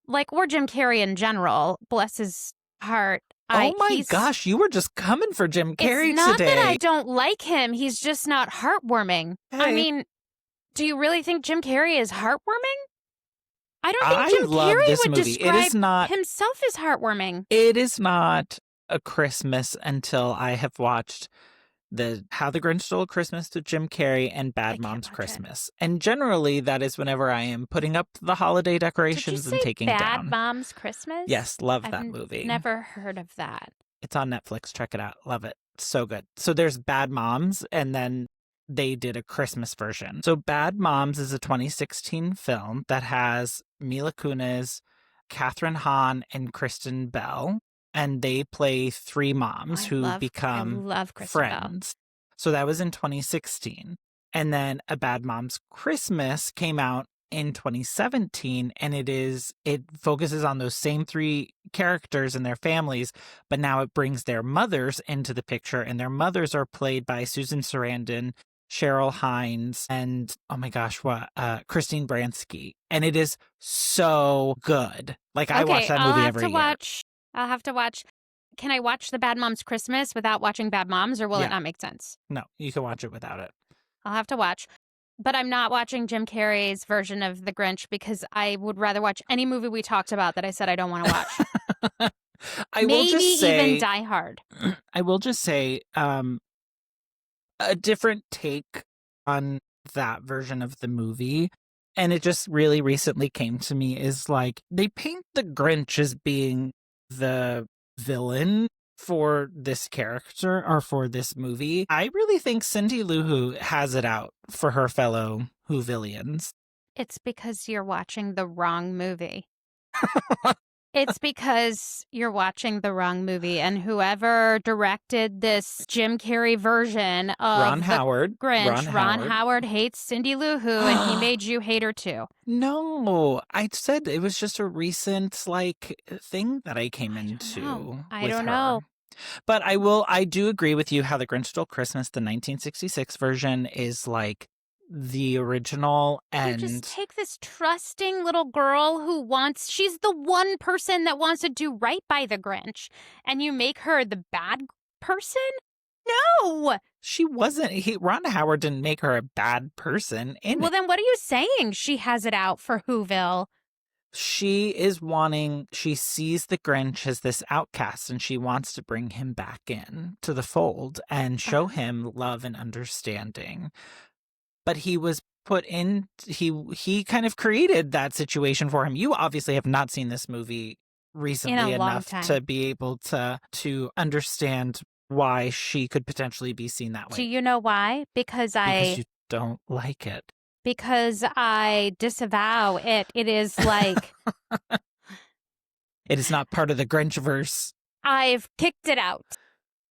[SPEAKER 2] or Jim Carrey in general. Bless his heart.
[SPEAKER 1] Oh my gosh, you were just coming for Jim Carrey
[SPEAKER 2] It's not
[SPEAKER 1] today.
[SPEAKER 2] that I don't like him. He's just not heartwarming. I
[SPEAKER 1] Hey.
[SPEAKER 2] mean, do you really think Jim Carrey is heartwarming? I don't think
[SPEAKER 1] I
[SPEAKER 2] Jim
[SPEAKER 1] love
[SPEAKER 2] Carrey
[SPEAKER 1] this
[SPEAKER 2] would
[SPEAKER 1] movie. It
[SPEAKER 2] describe
[SPEAKER 1] is not
[SPEAKER 2] himself as heartwarming.
[SPEAKER 1] It is not a Christmas until I have watched the How the Grinch Stole Christmas to Jim Carrey and Bad Mom's Christmas. And generally that is whenever I am putting up the holiday decorations and taking
[SPEAKER 2] Bad
[SPEAKER 1] down.
[SPEAKER 2] Mom's Christmas?
[SPEAKER 1] Yes, love that movie.
[SPEAKER 2] Never heard of that.
[SPEAKER 1] It's on Netflix. Check it out. Love it. So good. So there's Bad Moms, and then they did a Christmas version. So Bad Moms is a 2016 film that has Mila Kunis, Catherine Hahn, and Kristen Bell. And they play three moms who become friends. So that was in 2016. And then A Bad Mom's Christmas came out in 2017, and it focuses on those same three characters and their families, but now it brings their mothers into the picture, and their mothers are played by Susan Sarandon, Cheryl Hines, and oh my gosh, Christine Baranski. And it is so good. Like I watch that movie every year.
[SPEAKER 2] I'll have to watch. Can I watch The Bad Moms Christmas without watching Bad Moms, or will it not make sense?
[SPEAKER 1] No, you can watch it without it.
[SPEAKER 2] I'll have to watch. But I'm not watching Jim Carrey's version of The Grinch because I would rather watch any movie we talked about that I said I don't want to watch. Maybe even Die Hard.
[SPEAKER 1] I will just say a different take on that version of the movie, and it just really recently came to me, is like they paint the Grinch as being the villain for this character or for this movie. I really think Cindy Lou Who has it out for her fellow Whovillians.
[SPEAKER 2] It's because you're watching the wrong movie. It's because you're watching the wrong movie, and whoever directed this Jim Carrey version of
[SPEAKER 1] Ron Howard.
[SPEAKER 2] Ron Howard hates Cindy Lou Who, and he made you hate her too.
[SPEAKER 1] No, I said it was just a recent thing that I came into.
[SPEAKER 2] I don't know.
[SPEAKER 1] But I do agree with you how The Grinch Stole Christmas, the 1966 version, is like the original. And
[SPEAKER 2] you just take this trusting little girl she's the one person that wants to do right by the Grinch, and you make her the bad person? No!
[SPEAKER 1] She wasn't. Ron Howard didn't make her a bad person.
[SPEAKER 2] Well, then what are you saying? She has it out for Whoville.
[SPEAKER 1] She sees the Grinch as this outcast, and she wants to bring him back in to the fold and show him love and understanding. But he was put in, he kind of created that situation for him. You obviously have not seen this movie
[SPEAKER 2] In a
[SPEAKER 1] recently
[SPEAKER 2] long
[SPEAKER 1] enough
[SPEAKER 2] time.
[SPEAKER 1] to be able to understand why she could potentially be seen that
[SPEAKER 2] Do
[SPEAKER 1] way.
[SPEAKER 2] you know why?
[SPEAKER 1] Because you don't like it.
[SPEAKER 2] Because I disavow it. It is like
[SPEAKER 1] It is not part of the Grinchverse.
[SPEAKER 2] I've kicked it out.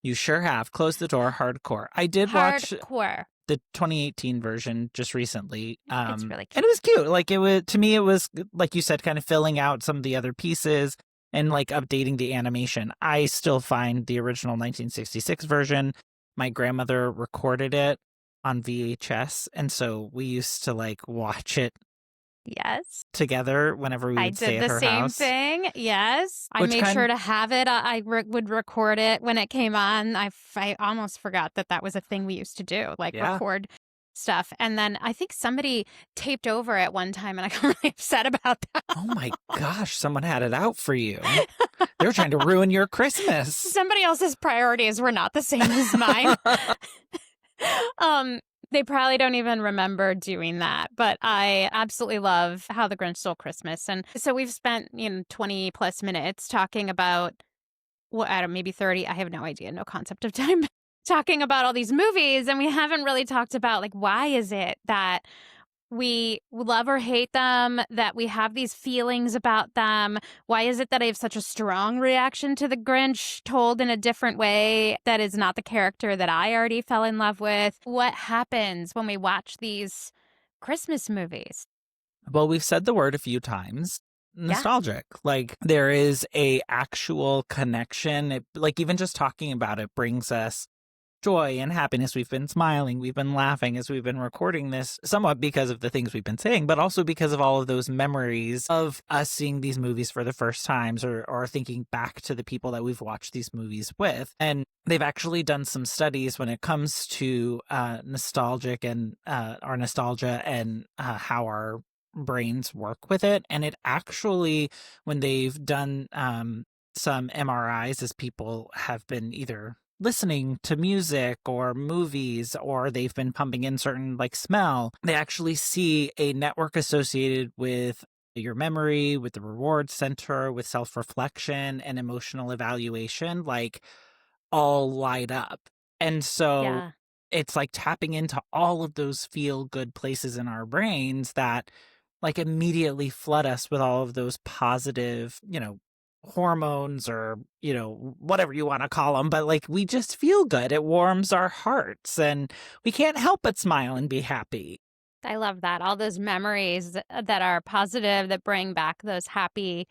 [SPEAKER 1] You sure have. Close the door, hardcore. I did watch
[SPEAKER 2] Hardcore.
[SPEAKER 1] the 2018 version just recently.
[SPEAKER 2] It's really
[SPEAKER 1] And
[SPEAKER 2] cute.
[SPEAKER 1] it was cute. Like, it was, to me, it was, like you said, kind of filling out some of the other pieces and like updating the animation. I still find the original 1966 version. My grandmother recorded it on VHS, and so we used to like watch it
[SPEAKER 2] Yes.
[SPEAKER 1] together whenever we
[SPEAKER 2] I
[SPEAKER 1] would stay
[SPEAKER 2] did
[SPEAKER 1] at
[SPEAKER 2] the
[SPEAKER 1] her
[SPEAKER 2] same
[SPEAKER 1] house.
[SPEAKER 2] thing. Yes. I
[SPEAKER 1] Which
[SPEAKER 2] made sure
[SPEAKER 1] kind
[SPEAKER 2] to have it. Would record it when it came on. I almost forgot that that was a thing we used to do, like
[SPEAKER 1] Yeah.
[SPEAKER 2] record stuff. And then I think somebody taped over it one time and I got really upset about that.
[SPEAKER 1] Oh my gosh, someone had it out for you. They were trying to ruin your Christmas.
[SPEAKER 2] Somebody else's priorities were not the same as mine. They probably don't even remember doing that, but I absolutely love How the Grinch Stole Christmas. And so we've spent, 20 plus minutes talking about, well, I don't know, maybe 30. I have no idea, no concept of time, talking about all these movies. And we haven't really talked about, like, why is it that we love or hate them, that we have these feelings about them? Why is it that I have such a strong reaction to the Grinch told in a different way that is not the character that I already fell in love with? What happens when we watch these Christmas movies?
[SPEAKER 1] Well, we've said the word a few times. Nostalgic. Like, there is a actual connection. Like, even just talking about it brings us joy and happiness. We've been smiling, we've been laughing as we've been recording this, somewhat because of the things we've been saying, but also because of all of those memories of us seeing these movies for the first times, or thinking back to the people that we've watched these movies with. And they've actually done some studies when it comes to nostalgic and our nostalgia and how our brains work with it. And it actually, when they've done some MRIs, as people have been either listening to music or movies, or they've been pumping in certain like smell, they actually see a network associated with your memory, with the reward center, with self-reflection and emotional evaluation, like all light up. And so
[SPEAKER 2] Yeah.
[SPEAKER 1] it's like tapping into all of those feel good places in our brains that like immediately flood us with all of those positive, hormones, or, whatever you want to call them. But like, we just feel good. It warms our hearts and we can't help but smile and be happy.
[SPEAKER 2] I love that. All those memories that are positive, that bring back those happy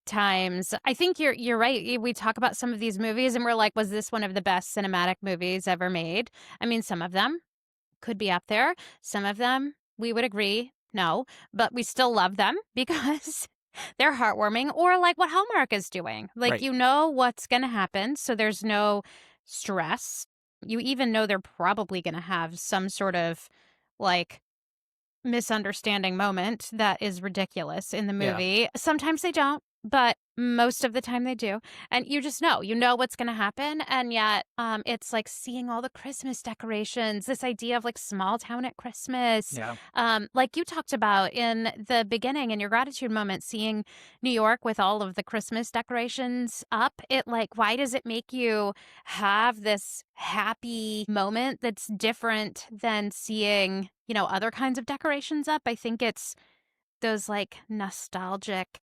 [SPEAKER 2] times. I think you're right. We talk about some of these movies and we're like, was this one of the best cinematic movies ever made? I mean, some of them could be up there. Some of them we would agree, no, but we still love them because they're heartwarming, or like what Hallmark is doing. Like,
[SPEAKER 1] Right.
[SPEAKER 2] you know what's going to happen, so there's no stress. You even know they're probably going to have some sort of like misunderstanding moment that is ridiculous in the
[SPEAKER 1] Yeah.
[SPEAKER 2] movie. Sometimes they don't, but most of the time they do. And you know what's going to happen. And yet it's like seeing all the Christmas decorations, this idea of like small town at Christmas.
[SPEAKER 1] Yeah.
[SPEAKER 2] Like you talked about in the beginning in your gratitude moment, seeing New York with all of the Christmas decorations up. It like, why does it make you have this happy moment that's different than seeing, other kinds of decorations up? I think it's those like nostalgic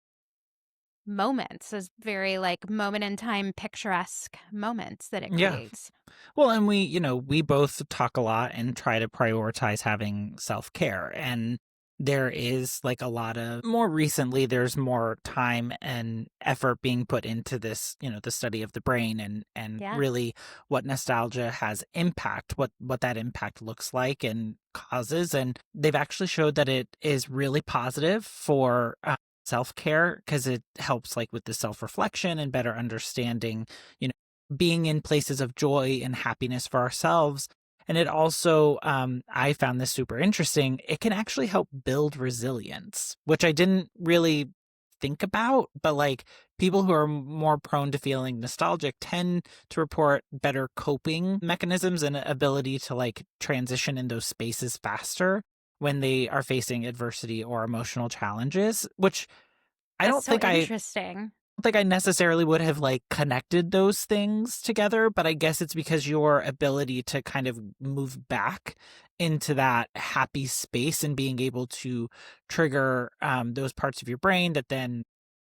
[SPEAKER 2] moments, those very like moment in time picturesque moments that it
[SPEAKER 1] Yeah.
[SPEAKER 2] creates.
[SPEAKER 1] Well, and we both talk a lot and try to prioritize having self-care. And there is like a lot of, more recently, there's more time and effort being put into this, the study of the brain, and
[SPEAKER 2] Yeah.
[SPEAKER 1] really what nostalgia has impact, what that impact looks like and causes. And they've actually showed that it is really positive for self-care, because it helps like with the self-reflection and better understanding, being in places of joy and happiness for ourselves. And it also, I found this super interesting, it can actually help build resilience, which I didn't really think about. But like, people who are more prone to feeling nostalgic tend to report better coping mechanisms and ability to like transition in those spaces faster. when they are facing adversity or emotional challenges, which I
[SPEAKER 2] That's
[SPEAKER 1] don't
[SPEAKER 2] so
[SPEAKER 1] think I
[SPEAKER 2] interesting.
[SPEAKER 1] think I necessarily would have like connected those things together, but I guess it's because your ability to kind of move back into that happy space and being able to trigger those parts of your brain that then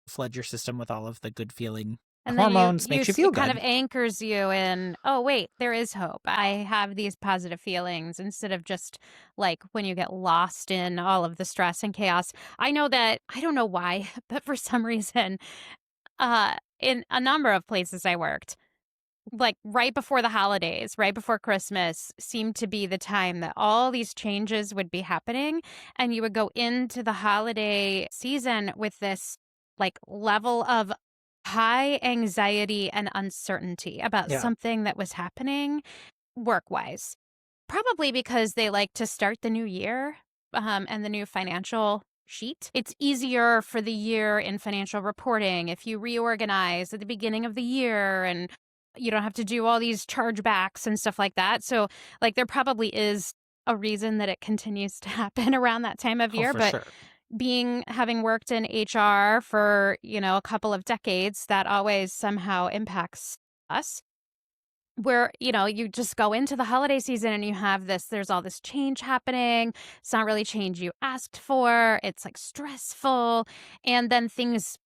[SPEAKER 1] flood your system with all of the good feeling
[SPEAKER 2] And then
[SPEAKER 1] hormones makes you feel
[SPEAKER 2] it kind of
[SPEAKER 1] good.
[SPEAKER 2] anchors you in, oh wait, there is hope. I have these positive feelings instead of just like when you get lost in all of the stress and chaos. I know that I don't know why, but for some reason, in a number of places I worked, like right before the holidays, right before Christmas seemed to be the time that all these changes would be happening. And you would go into the holiday season with this like level of high anxiety and uncertainty about
[SPEAKER 1] Yeah.
[SPEAKER 2] something that was happening work wise. Probably because they like to start the new year and the new financial sheet. It's easier for the year in financial reporting if you reorganize at the beginning of the year and you don't have to do all these chargebacks and stuff like that. So, like, there probably is a reason that it continues to happen around that time of
[SPEAKER 1] Oh,
[SPEAKER 2] year.
[SPEAKER 1] for
[SPEAKER 2] But
[SPEAKER 1] sure.
[SPEAKER 2] having worked in HR for, a couple of decades, that always somehow impacts us where you just go into the holiday season and you have there's all this change happening. It's not really change you asked for. It's like stressful, and then things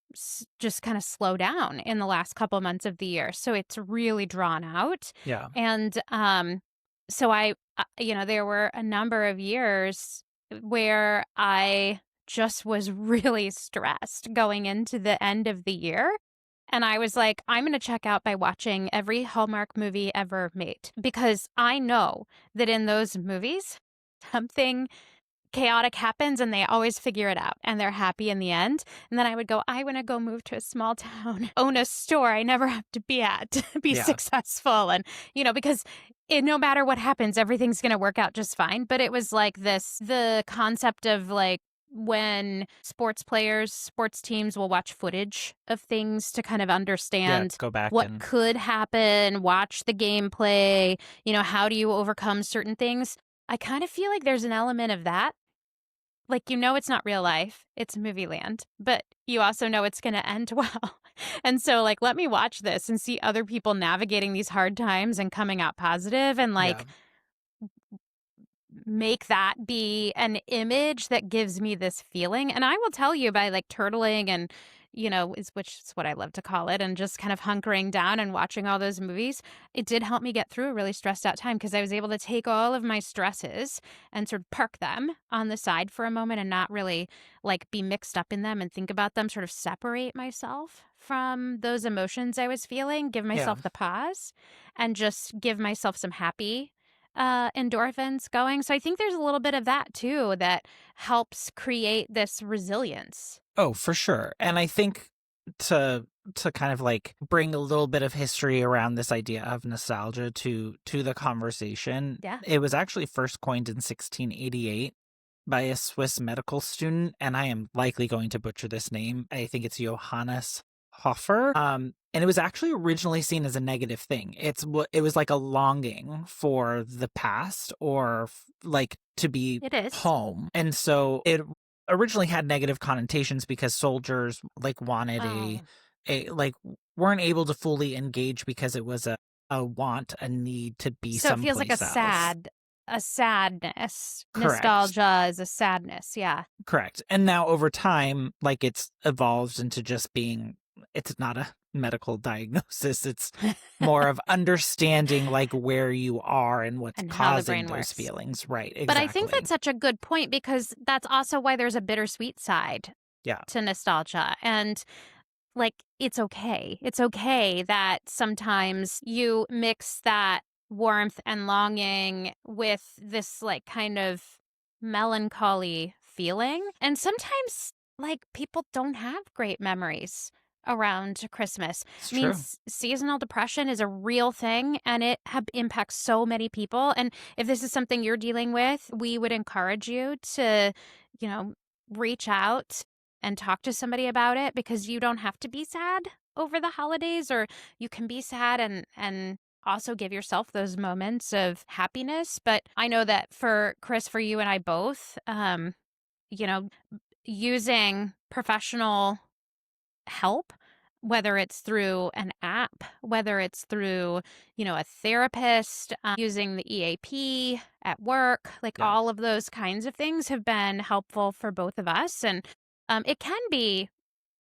[SPEAKER 2] just kind of slow down in the last couple months of the year, so it's really drawn out.
[SPEAKER 1] Yeah.
[SPEAKER 2] And so there were a number of years where I just was really stressed going into the end of the year, and I was like, I'm going to check out by watching every Hallmark movie ever made because I know that in those movies, something chaotic happens and they always figure it out and they're happy in the end. And then I would go, I want to go move to a small town, own a store I never have to be at to be
[SPEAKER 1] Yeah.
[SPEAKER 2] successful. And, because no matter what happens, everything's going to work out just fine. But it was like the concept of like, when sports teams will watch footage of things to kind of
[SPEAKER 1] Yeah.
[SPEAKER 2] understand
[SPEAKER 1] Go back
[SPEAKER 2] what
[SPEAKER 1] and
[SPEAKER 2] could happen, watch the gameplay, how do you overcome certain things? I kind of feel like there's an element of that. Like, it's not real life, it's movie land, but you also know it's gonna end well. And so, like, let me watch this and see other people navigating these hard times and coming out positive and,
[SPEAKER 1] yeah.
[SPEAKER 2] like, make that be an image that gives me this feeling. And I will tell you by like turtling and, which is what I love to call it, and just kind of hunkering down and watching all those movies, it did help me get through a really stressed out time because I was able to take all of my stresses and sort of park them on the side for a moment and not really like be mixed up in them and think about them, sort of separate myself from those emotions I was feeling, give
[SPEAKER 1] Yeah.
[SPEAKER 2] myself the pause and just give myself some happy endorphins going. So I think there's a little bit of that too that helps create this resilience.
[SPEAKER 1] Oh, for sure. And I think to kind of like bring a little bit of history around this idea of nostalgia to the conversation,
[SPEAKER 2] Yeah.
[SPEAKER 1] it was actually first coined in 1688 by a Swiss medical student, and I am likely going to butcher this name. I think it's Johannes Hofer. And it was actually originally seen as a negative thing. It was like a longing for the past or like to be
[SPEAKER 2] It is.
[SPEAKER 1] home. And so it originally had negative connotations because soldiers like wanted
[SPEAKER 2] Oh.
[SPEAKER 1] a like weren't able to fully engage because it was a want, a need to be
[SPEAKER 2] So it feels like
[SPEAKER 1] someplace else.
[SPEAKER 2] a sadness.
[SPEAKER 1] Correct.
[SPEAKER 2] Nostalgia is a sadness. Yeah.
[SPEAKER 1] Correct. And now over time, like it's evolved into just being, it's not a medical diagnosis. It's more of understanding like where you are and what's
[SPEAKER 2] And how the
[SPEAKER 1] causing
[SPEAKER 2] brain
[SPEAKER 1] those
[SPEAKER 2] works.
[SPEAKER 1] feelings. Right.
[SPEAKER 2] But I think
[SPEAKER 1] Exactly.
[SPEAKER 2] that's such a good point because that's also why there's a bittersweet side
[SPEAKER 1] Yeah.
[SPEAKER 2] to nostalgia. And like, it's okay. It's okay that sometimes you mix that warmth and longing with this, like, kind of melancholy feeling. And sometimes, like, people don't have great memories around Christmas.
[SPEAKER 1] It's
[SPEAKER 2] I mean,
[SPEAKER 1] true.
[SPEAKER 2] seasonal depression is a real thing and it impacts so many people. And if this is something you're dealing with, we would encourage you to, you know, reach out and talk to somebody about it because you don't have to be sad over the holidays, or you can be sad and also give yourself those moments of happiness. But I know that for Chris, for you and I both, you know, using professional help, whether it's through an app, whether it's through, a therapist, using the EAP at work, like
[SPEAKER 1] Yeah.
[SPEAKER 2] all of those kinds of things have been helpful for both of us. And it can be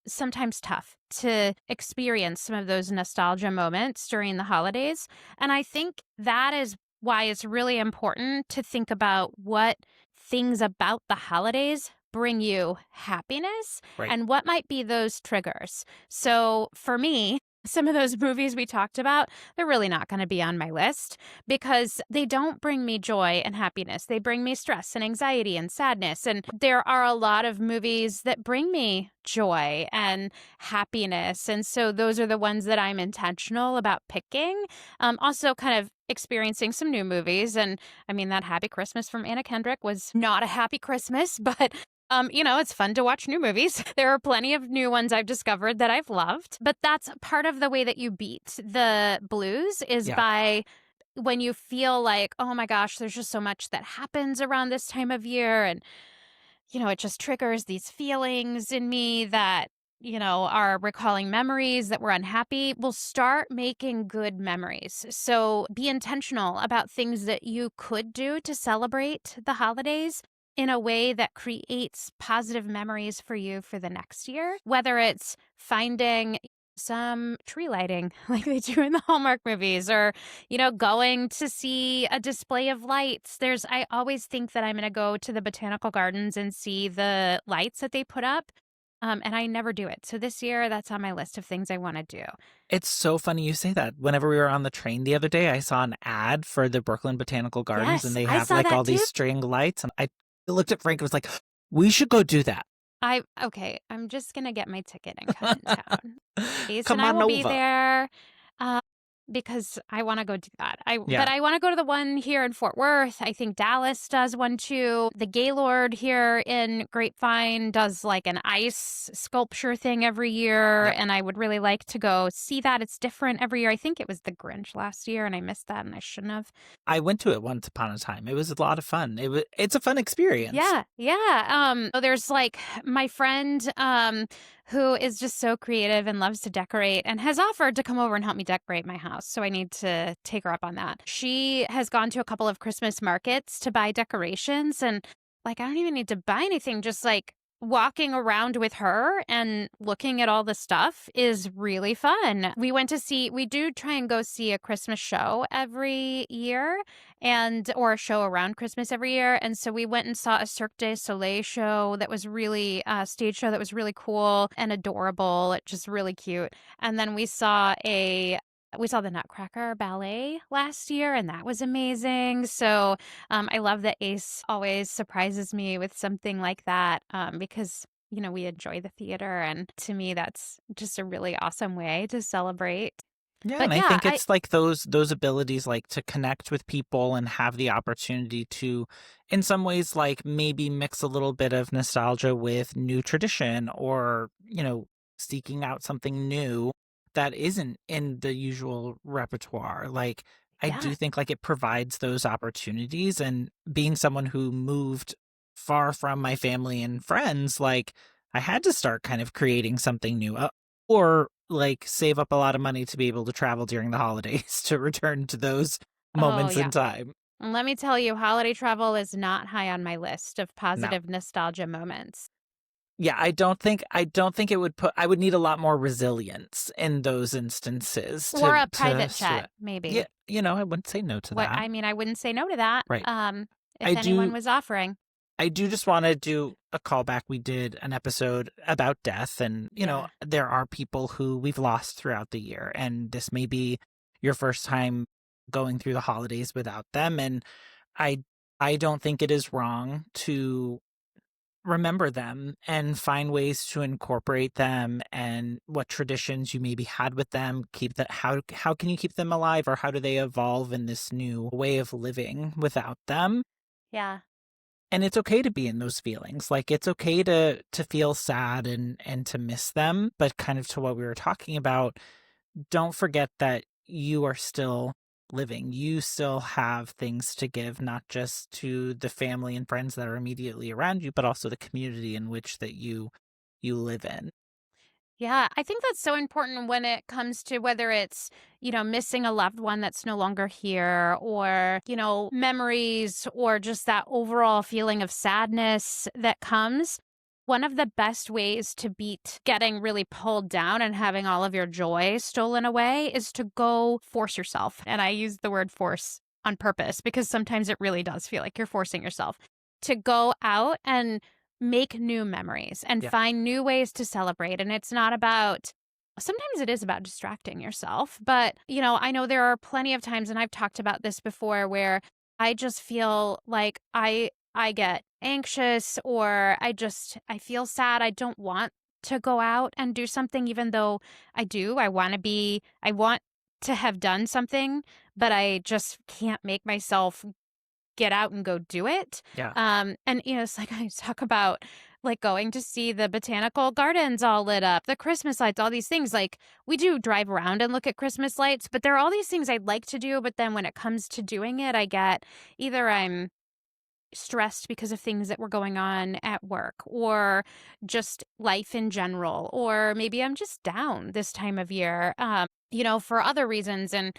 [SPEAKER 2] sometimes tough to experience some of those nostalgia moments during the holidays. And I think that is why it's really important to think about what things about the holidays bring you happiness
[SPEAKER 1] Right.
[SPEAKER 2] and what might be those triggers. So for me, some of those movies we talked about, they're really not going to be on my list because they don't bring me joy and happiness. They bring me stress and anxiety and sadness. And there are a lot of movies that bring me joy and happiness. And so those are the ones that I'm intentional about picking. Also, kind of experiencing some new movies. And I mean, that Happy Christmas from Anna Kendrick was not a happy Christmas, but it's fun to watch new movies. There are plenty of new ones I've discovered that I've loved, but that's part of the way that you beat the blues is
[SPEAKER 1] Yeah.
[SPEAKER 2] by when you feel like, oh my gosh, there's just so much that happens around this time of year. And, it just triggers these feelings in me that, are recalling memories that were unhappy. We'll start making good memories. So be intentional about things that you could do to celebrate the holidays in a way that creates positive memories for you for the next year, whether it's finding some tree lighting like they do in the Hallmark movies or, going to see a display of lights. I always think that I'm going to go to the botanical gardens and see the lights that they put up. And I never do it. So this year, that's on my list of things I want to do.
[SPEAKER 1] It's so funny you say that. Whenever we were on the train the other day, I saw an ad for the Brooklyn Botanical Gardens and
[SPEAKER 2] Yes,
[SPEAKER 1] they
[SPEAKER 2] I
[SPEAKER 1] have
[SPEAKER 2] saw
[SPEAKER 1] like
[SPEAKER 2] that
[SPEAKER 1] all these
[SPEAKER 2] too.
[SPEAKER 1] string lights. And I looked at Frank and was like, we should go do that.
[SPEAKER 2] Okay, I'm just going to get my ticket and come in town. Ace and
[SPEAKER 1] Come
[SPEAKER 2] I
[SPEAKER 1] on
[SPEAKER 2] will be
[SPEAKER 1] over.
[SPEAKER 2] there. Because I wanna go do that. But
[SPEAKER 1] Yeah.
[SPEAKER 2] I wanna go to the one here in Fort Worth. I think Dallas does one too. The Gaylord here in Grapevine does, like, an ice sculpture thing every year,
[SPEAKER 1] Yep.
[SPEAKER 2] and I would really like to go see that. It's different every year. I think it was the Grinch last year, and I missed that, and I shouldn't have.
[SPEAKER 1] I went to it once upon a time. It was a lot of fun. It's a fun experience.
[SPEAKER 2] Yeah, yeah. There's like my friend who is just so creative and loves to decorate and has offered to come over and help me decorate my house. So I need to take her up on that. She has gone to a couple of Christmas markets to buy decorations and like I don't even need to buy anything, just like walking around with her and looking at all the stuff is really fun. We do try and go see a Christmas show every year or a show around Christmas every year. And so we went and saw a Cirque du Soleil show that was really a stage show that was really cool and adorable. It's just really cute. And then we saw the Nutcracker Ballet last year, and that was amazing. So I love that Ace always surprises me with something like that because we enjoy the theater, and to me, that's just a really awesome way to celebrate.
[SPEAKER 1] Yeah,
[SPEAKER 2] But
[SPEAKER 1] and I
[SPEAKER 2] yeah,
[SPEAKER 1] think it's like those abilities like to connect with people and have the opportunity to in some ways like maybe mix a little bit of nostalgia with new tradition or, seeking out something new that isn't in the usual repertoire. Like I
[SPEAKER 2] yeah.
[SPEAKER 1] do think like it provides those opportunities and being someone who moved far from my family and friends, like I had to start kind of creating something new. Or like save up a lot of money to be able to travel during the holidays to return to those
[SPEAKER 2] Oh,
[SPEAKER 1] moments in
[SPEAKER 2] yeah.
[SPEAKER 1] time.
[SPEAKER 2] And let me tell you, holiday travel is not high on my list of
[SPEAKER 1] No.
[SPEAKER 2] positive nostalgia moments.
[SPEAKER 1] Yeah, I don't think it would I would need a lot more resilience in those instances
[SPEAKER 2] Or a
[SPEAKER 1] to
[SPEAKER 2] private
[SPEAKER 1] do
[SPEAKER 2] jet,
[SPEAKER 1] it. Yeah,
[SPEAKER 2] maybe.
[SPEAKER 1] I wouldn't say no to
[SPEAKER 2] What
[SPEAKER 1] that.
[SPEAKER 2] I mean, I wouldn't say no to that,
[SPEAKER 1] Right. I
[SPEAKER 2] if anyone
[SPEAKER 1] do
[SPEAKER 2] was offering.
[SPEAKER 1] I do just want to do a callback. We did an episode about death, and
[SPEAKER 2] Yeah.
[SPEAKER 1] there are people who we've lost throughout the year, and this may be your first time going through the holidays without them. And I I don't think it is wrong to remember them and find ways to incorporate them and what traditions you maybe had with them, keep that how can you keep them alive or how do they evolve in this new way of living without them?
[SPEAKER 2] Yeah.
[SPEAKER 1] And it's okay to be in those feelings. Like it's okay to feel sad and to miss them, but kind of to what we were talking about, don't forget that you are still living. You still have things to give, not just to the family and friends that are immediately around you, but also the community in which that you live in.
[SPEAKER 2] Yeah, I think that's so important when it comes to whether it's, missing a loved one that's no longer here or, memories or just that overall feeling of sadness that comes. One of the best ways to beat getting really pulled down and having all of your joy stolen away is to go force yourself. And I use the word force on purpose because sometimes it really does feel like you're forcing yourself to go out and make new memories and
[SPEAKER 1] Yeah.
[SPEAKER 2] find new ways to celebrate. And it's not about, sometimes it is about distracting yourself. But, I know there are plenty of times, and I've talked about this before, where I just feel like I get anxious or I feel sad. I don't want to go out and do something, even though I want to have done something, but I just can't make myself get out and go do it.
[SPEAKER 1] Yeah.
[SPEAKER 2] And it's like I talk about like going to see the botanical gardens all lit up, the Christmas lights, all these things. Like we do drive around and look at Christmas lights, but there are all these things I'd like to do. But then when it comes to doing it, I get either I'm stressed because of things that were going on at work or just life in general, or maybe I'm just down this time of year, for other reasons. And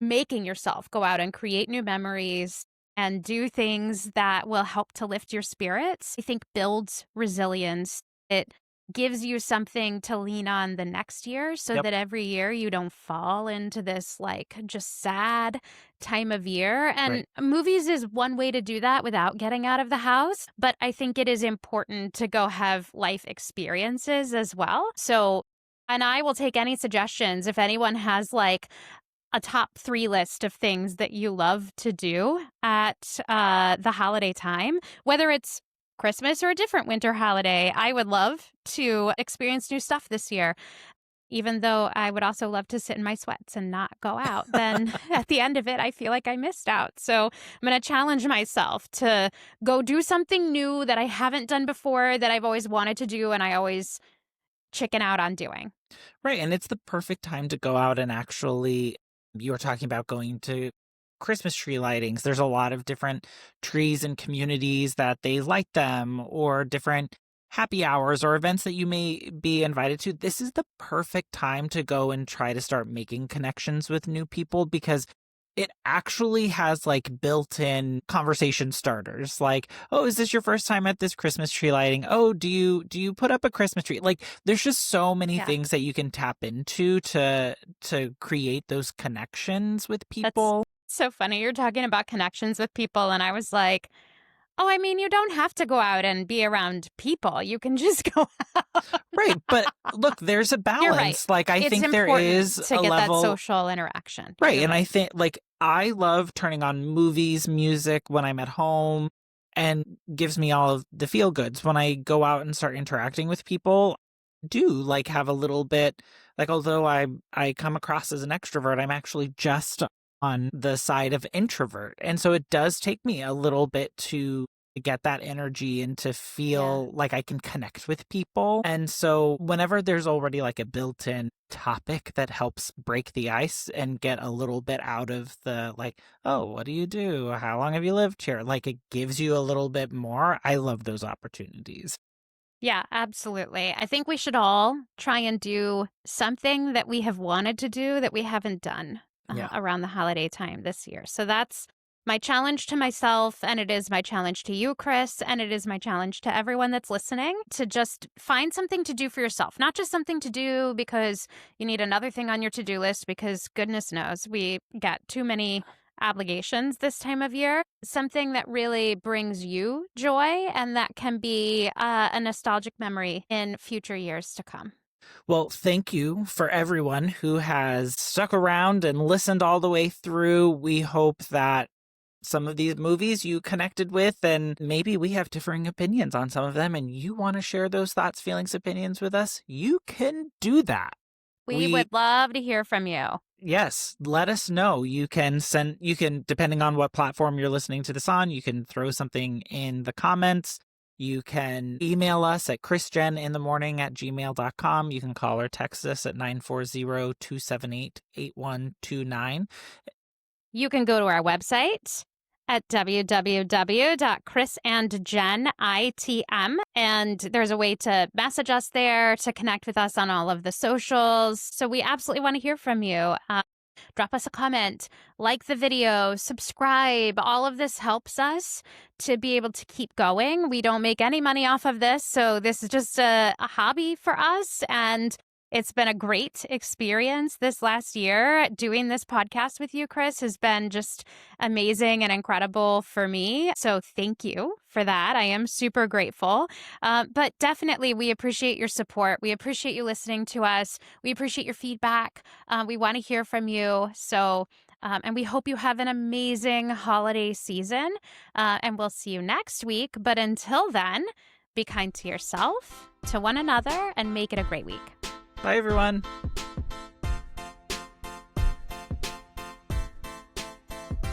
[SPEAKER 2] making yourself go out and create new memories and do things that will help to lift your spirits, I think builds resilience. It gives you something to lean on the next year so
[SPEAKER 1] Yep.
[SPEAKER 2] that every year you don't fall into this like just sad time of year. And
[SPEAKER 1] Right.
[SPEAKER 2] movies is one way to do that without getting out of the house. But I think it is important to go have life experiences as well. So, and I will take any suggestions if anyone has like a top 3 list of things that you love to do at the holiday time, whether it's Christmas or a different winter holiday. I would love to experience new stuff this year, even though I would also love to sit in my sweats and not go out. Then at the end of it, I feel like I missed out. So I'm going to challenge myself to go do something new that I haven't done before that I've always wanted to do and I always chicken out on doing.
[SPEAKER 1] Right. And it's the perfect time to go out and actually, you were talking about going to Christmas tree lightings. There's a lot of different trees and communities that they light them, or different happy hours or events that you may be invited to. This is the perfect time to go and try to start making connections with new people, because it actually has like built-in conversation starters. Like, oh, is this your first time at this Christmas tree lighting? Oh, do you put up a Christmas tree? Like, there's just so many
[SPEAKER 2] Yeah.
[SPEAKER 1] things that you can tap into to create those connections with
[SPEAKER 2] That's
[SPEAKER 1] people.
[SPEAKER 2] so funny. You're talking about connections with people, and I was like, oh, I mean, you don't have to go out and be around people. You can just go out.
[SPEAKER 1] Right, but look, there's a
[SPEAKER 2] You're right.
[SPEAKER 1] balance. Like, I
[SPEAKER 2] It's
[SPEAKER 1] think there
[SPEAKER 2] important
[SPEAKER 1] is
[SPEAKER 2] to
[SPEAKER 1] a
[SPEAKER 2] get that
[SPEAKER 1] level.
[SPEAKER 2] social interaction.
[SPEAKER 1] Right,
[SPEAKER 2] You're
[SPEAKER 1] and I
[SPEAKER 2] right.
[SPEAKER 1] think, like, I love turning on movies, music when I'm at home, and gives me all of the feel goods. When I go out and start interacting with people, I do like have a little bit, like, although I come across as an extrovert, I'm actually just on the side of introvert. And so it does take me a little bit to get that energy and to
[SPEAKER 2] Yeah.
[SPEAKER 1] feel like I can connect with people. And so whenever there's already like a built-in topic that helps break the ice and get a little bit out of the like, oh, what do you do? How long have you lived here? Like, it gives you a little bit more. I love those opportunities.
[SPEAKER 2] Yeah, absolutely. I think we should all try and do something that we have wanted to do that we haven't done
[SPEAKER 1] Yeah.
[SPEAKER 2] around the holiday time this year. So that's my challenge to myself, and it is my challenge to you, Chris, and it is my challenge to everyone that's listening to just find something to do for yourself, not just something to do because you need another thing on your to do list, because goodness knows we got too many obligations this time of year, something that really brings you joy and that can be a nostalgic memory in future years to come.
[SPEAKER 1] Well, thank you for everyone who has stuck around and listened all the way through. We hope that some of these movies you connected with, and maybe we have differing opinions on some of them, and you want to share those thoughts, feelings, opinions with us, you can do that.
[SPEAKER 2] We
[SPEAKER 1] We,
[SPEAKER 2] would love to hear from you.
[SPEAKER 1] yes, let us know. You can, depending on what platform you're listening to this on, you can throw something in the comments. You can email us at chrisjeninthemorning@gmail.com. You can call or text us at 940-278-8129.
[SPEAKER 2] You can go to our website at www.chrisandjenitm, and there's a way to message us there, to connect with us on all of the socials. So we absolutely want to hear from you. Drop us a comment, like the video, subscribe. All of this helps us to be able to keep going. We don't make any money off of this, so this is just a hobby for us, and it's been a great experience this last year. Doing this podcast with you, Chris, has been just amazing and incredible for me. So thank you for that. I am super grateful. But definitely, we appreciate your support. We appreciate you listening to us. We appreciate your feedback. We want to hear from you. So, and we hope you have an amazing holiday season. And we'll see you next week. But until then, be kind to yourself, to one another, and make it a great week.
[SPEAKER 1] Bye, everyone.